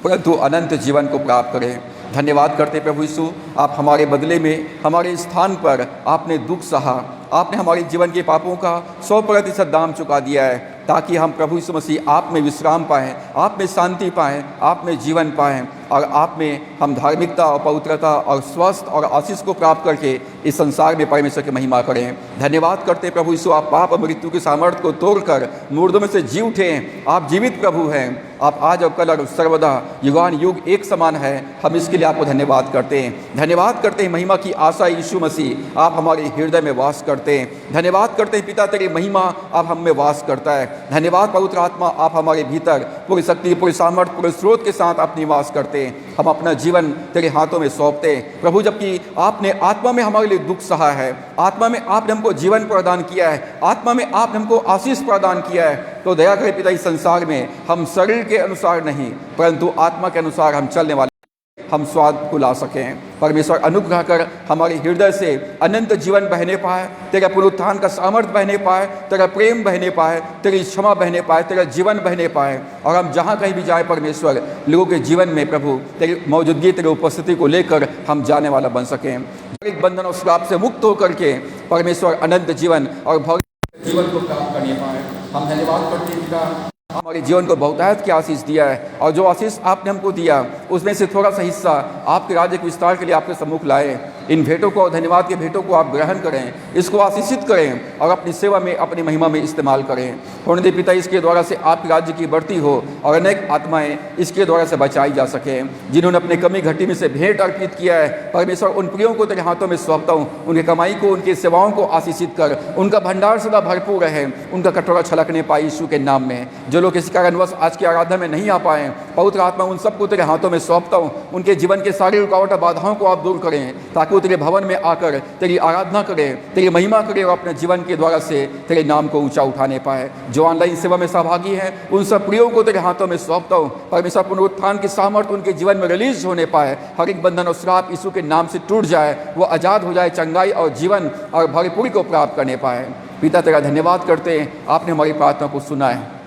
परंतु अनंत जीवन को प्राप्त करे। धन्यवाद करते प्रभु यीशु, आप हमारे बदले में हमारे स्थान पर आपने दुख सहा, आपने हमारे जीवन के पापों का 100% दाम चुका दिया है, ताकि हम प्रभु यीशु मसीह आप में विश्राम पाएँ, आप में शांति पाएँ, आप में जीवन पाएँ और आप में हम धार्मिकता और पवित्रता और स्वस्थ और आशीष को प्राप्त करके इस संसार में परमेश्वर की महिमा करें। धन्यवाद करते प्रभु यीशु, आप पाप और मृत्यु के सामर्थ्य को तोड़कर मुर्दों में से जी उठे। आप जीवित प्रभु हैं, आप आज और कल और सर्वदा युगान युग एक समान है। हम इसके लिए आपको धन्यवाद करते हैं। धन्यवाद करते हैं महिमा की आशा यीशु मसीह, आप हमारे हृदय में वास करते हैं। धन्यवाद करते हैं पिता, तेरी महिमा आप हम में वास करता है। धन्यवाद पवित्र आत्मा, आप हमारे भीतर पूरी शक्ति, पूरी सामर्थ्य, पूरे स्रोत के साथ आप निवास करते हैं। हम अपना जीवन तेरे हाथों में सौंपते हैं प्रभु, जबकि आपने आत्मा में हमारे लिए दुख सहा है, आत्मा में आपने हमको जीवन प्रदान किया है, आत्मा में आपने हमको आशीष प्रदान किया है। तो दया करें पिता, इस संसार में हम शरीर के अनुसार नहीं परंतु आत्मा के अनुसार हम चलने वाले, हम स्वाद को ला सकें। परमेश्वर अनुग्रह कर हमारे हृदय से अनंत जीवन बहने पाए, तेरा पुनरुत्थान का सामर्थ्य बहने पाए, तेरा प्रेम बहने पाए, तेरी क्षमा बहने पाए, तेरा जीवन बहने पाए और हम जहाँ कहीं भी जाए परमेश्वर, लोगों के जीवन में प्रभु तेरी मौजूदगी, तेरी उपस्थिति को लेकर हम जाने वाला बन सकें। एक बंधन और श्राप से मुक्त होकर के परमेश्वर अनंत जीवन और भौतिक जीवन को प्राप्त करने पाए। हम धन्यवाद करते हैं पिता, हमारे जीवन को बहुतायत की आशीष दिया है और जो आशीष आपने हमको दिया उसमें से थोड़ा सा हिस्सा आपके राज्य के विस्तार के लिए आपके सम्मुख लाए। इन भेंटों को, धन्यवाद के भेंटों को आप ग्रहण करें, इसको आशीषित करें और अपनी सेवा में, अपनी महिमा में इस्तेमाल करें। होने दे पिता, इसके द्वारा से आपके राज्य की बढ़ती हो और अनेक आत्माएं इसके द्वारा से बचाई जा सकें। जिन्होंने अपने कमी घटी में से भेंट अर्पित किया है परमेश्वर, उन प्रियों को तेरे हाथों में सौंपता हूँ। उनकी कमाई को, उनकी सेवाओं को आशीषित कर, उनका भंडार सदा भरपूर रहे, उनका कटोरा छलकने पाए यीशु के नाम में। जो लोग किसी कारणवश आज की आराधना में नहीं आ पाए, पवित्र आत्मा उन सबको तेरे हाथों में सौंपता हूँ। उनके जीवन के सारी रुकावट और बाधाओं को आप दूर करें, ताकि वो तेरे भवन में आकर तेरी आराधना करें, तेरी महिमा करें और अपने जीवन के द्वारा से तेरे नाम को ऊंचा उठाने पाए। जो ऑनलाइन सेवा में सहभागी हैं उन सब प्रियों को तेरे हाथों में सौंपता हूँ। परमेश्वर पुनरुत्थान की सामर्थ्य उनके जीवन में रिलीज होने पाए, हर एक बंधन और श्राप यीशु के नाम से टूट जाए, वो आज़ाद हो जाए, चंगाई और जीवन और भरपूरी को प्राप्त करने पाए। पिता तेरा धन्यवाद करते हैं, आपने हमारी प्रार्थना को सुना है।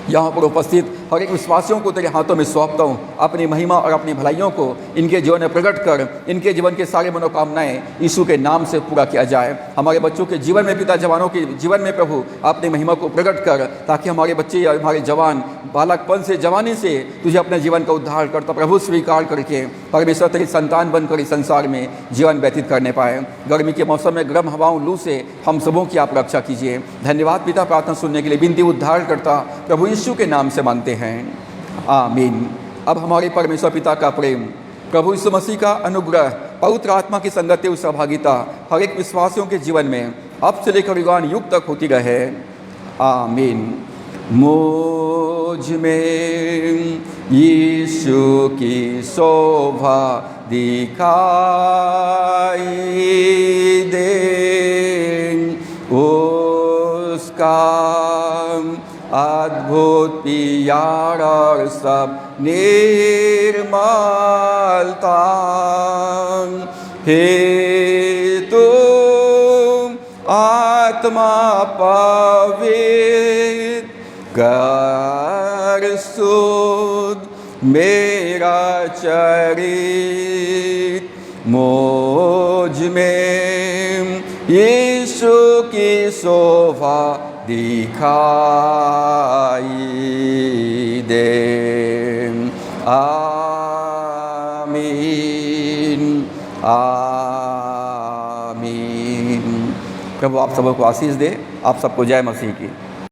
यहाँ पर उपस्थित हर एक विश्वासियों को तेरे हाथों में सौंपता हूँ। अपनी महिमा और अपनी भलाइयों को इनके जीवन में प्रकट कर, इनके जीवन के सारे मनोकामनाएं यीशु के नाम से पूरा किया जाए। हमारे बच्चों के जीवन में पिता, जवानों के जीवन में प्रभु अपनी महिमा को प्रकट कर, ताकि हमारे बच्चे या हमारे जवान बालकपन से, जवानी से तुझे अपने जीवन का उद्धार करता प्रभु स्वीकार करके परमेश्वर तेरी संतान बनकर इस संसार में जीवन व्यतीत करने पाए। गर्मी के मौसम में गर्म हवाओं, लू से हम सबों की आप रक्षा कीजिए। धन्यवाद पिता, प्रार्थना सुनने के लिए विनती उद्धार करता प्रभु यीशु के नाम से मांगते हैं, आमीन। अब हमारे परमेश्वर पिता का प्रेम, प्रभु यीशु मसीह का अनुग्रह, पवित्र आत्मा की संगति और सहभागिता हर एक विश्वासियों के जीवन में अब से लेकर युगान युग तक होती रहे, आमीन। मुझ में यीशु की शोभा दिखाई दे, उसका अद्भुत प्यार और सब निर्मलता, हे तुम आत्मा पवित्र कर शुद्ध मेरा चरित, मुझ में यीशु की शोभा दिखाई दे, आमीन, आमीन। प्रभु आप सबको आशीष दे, आप सबको जय मसीह की।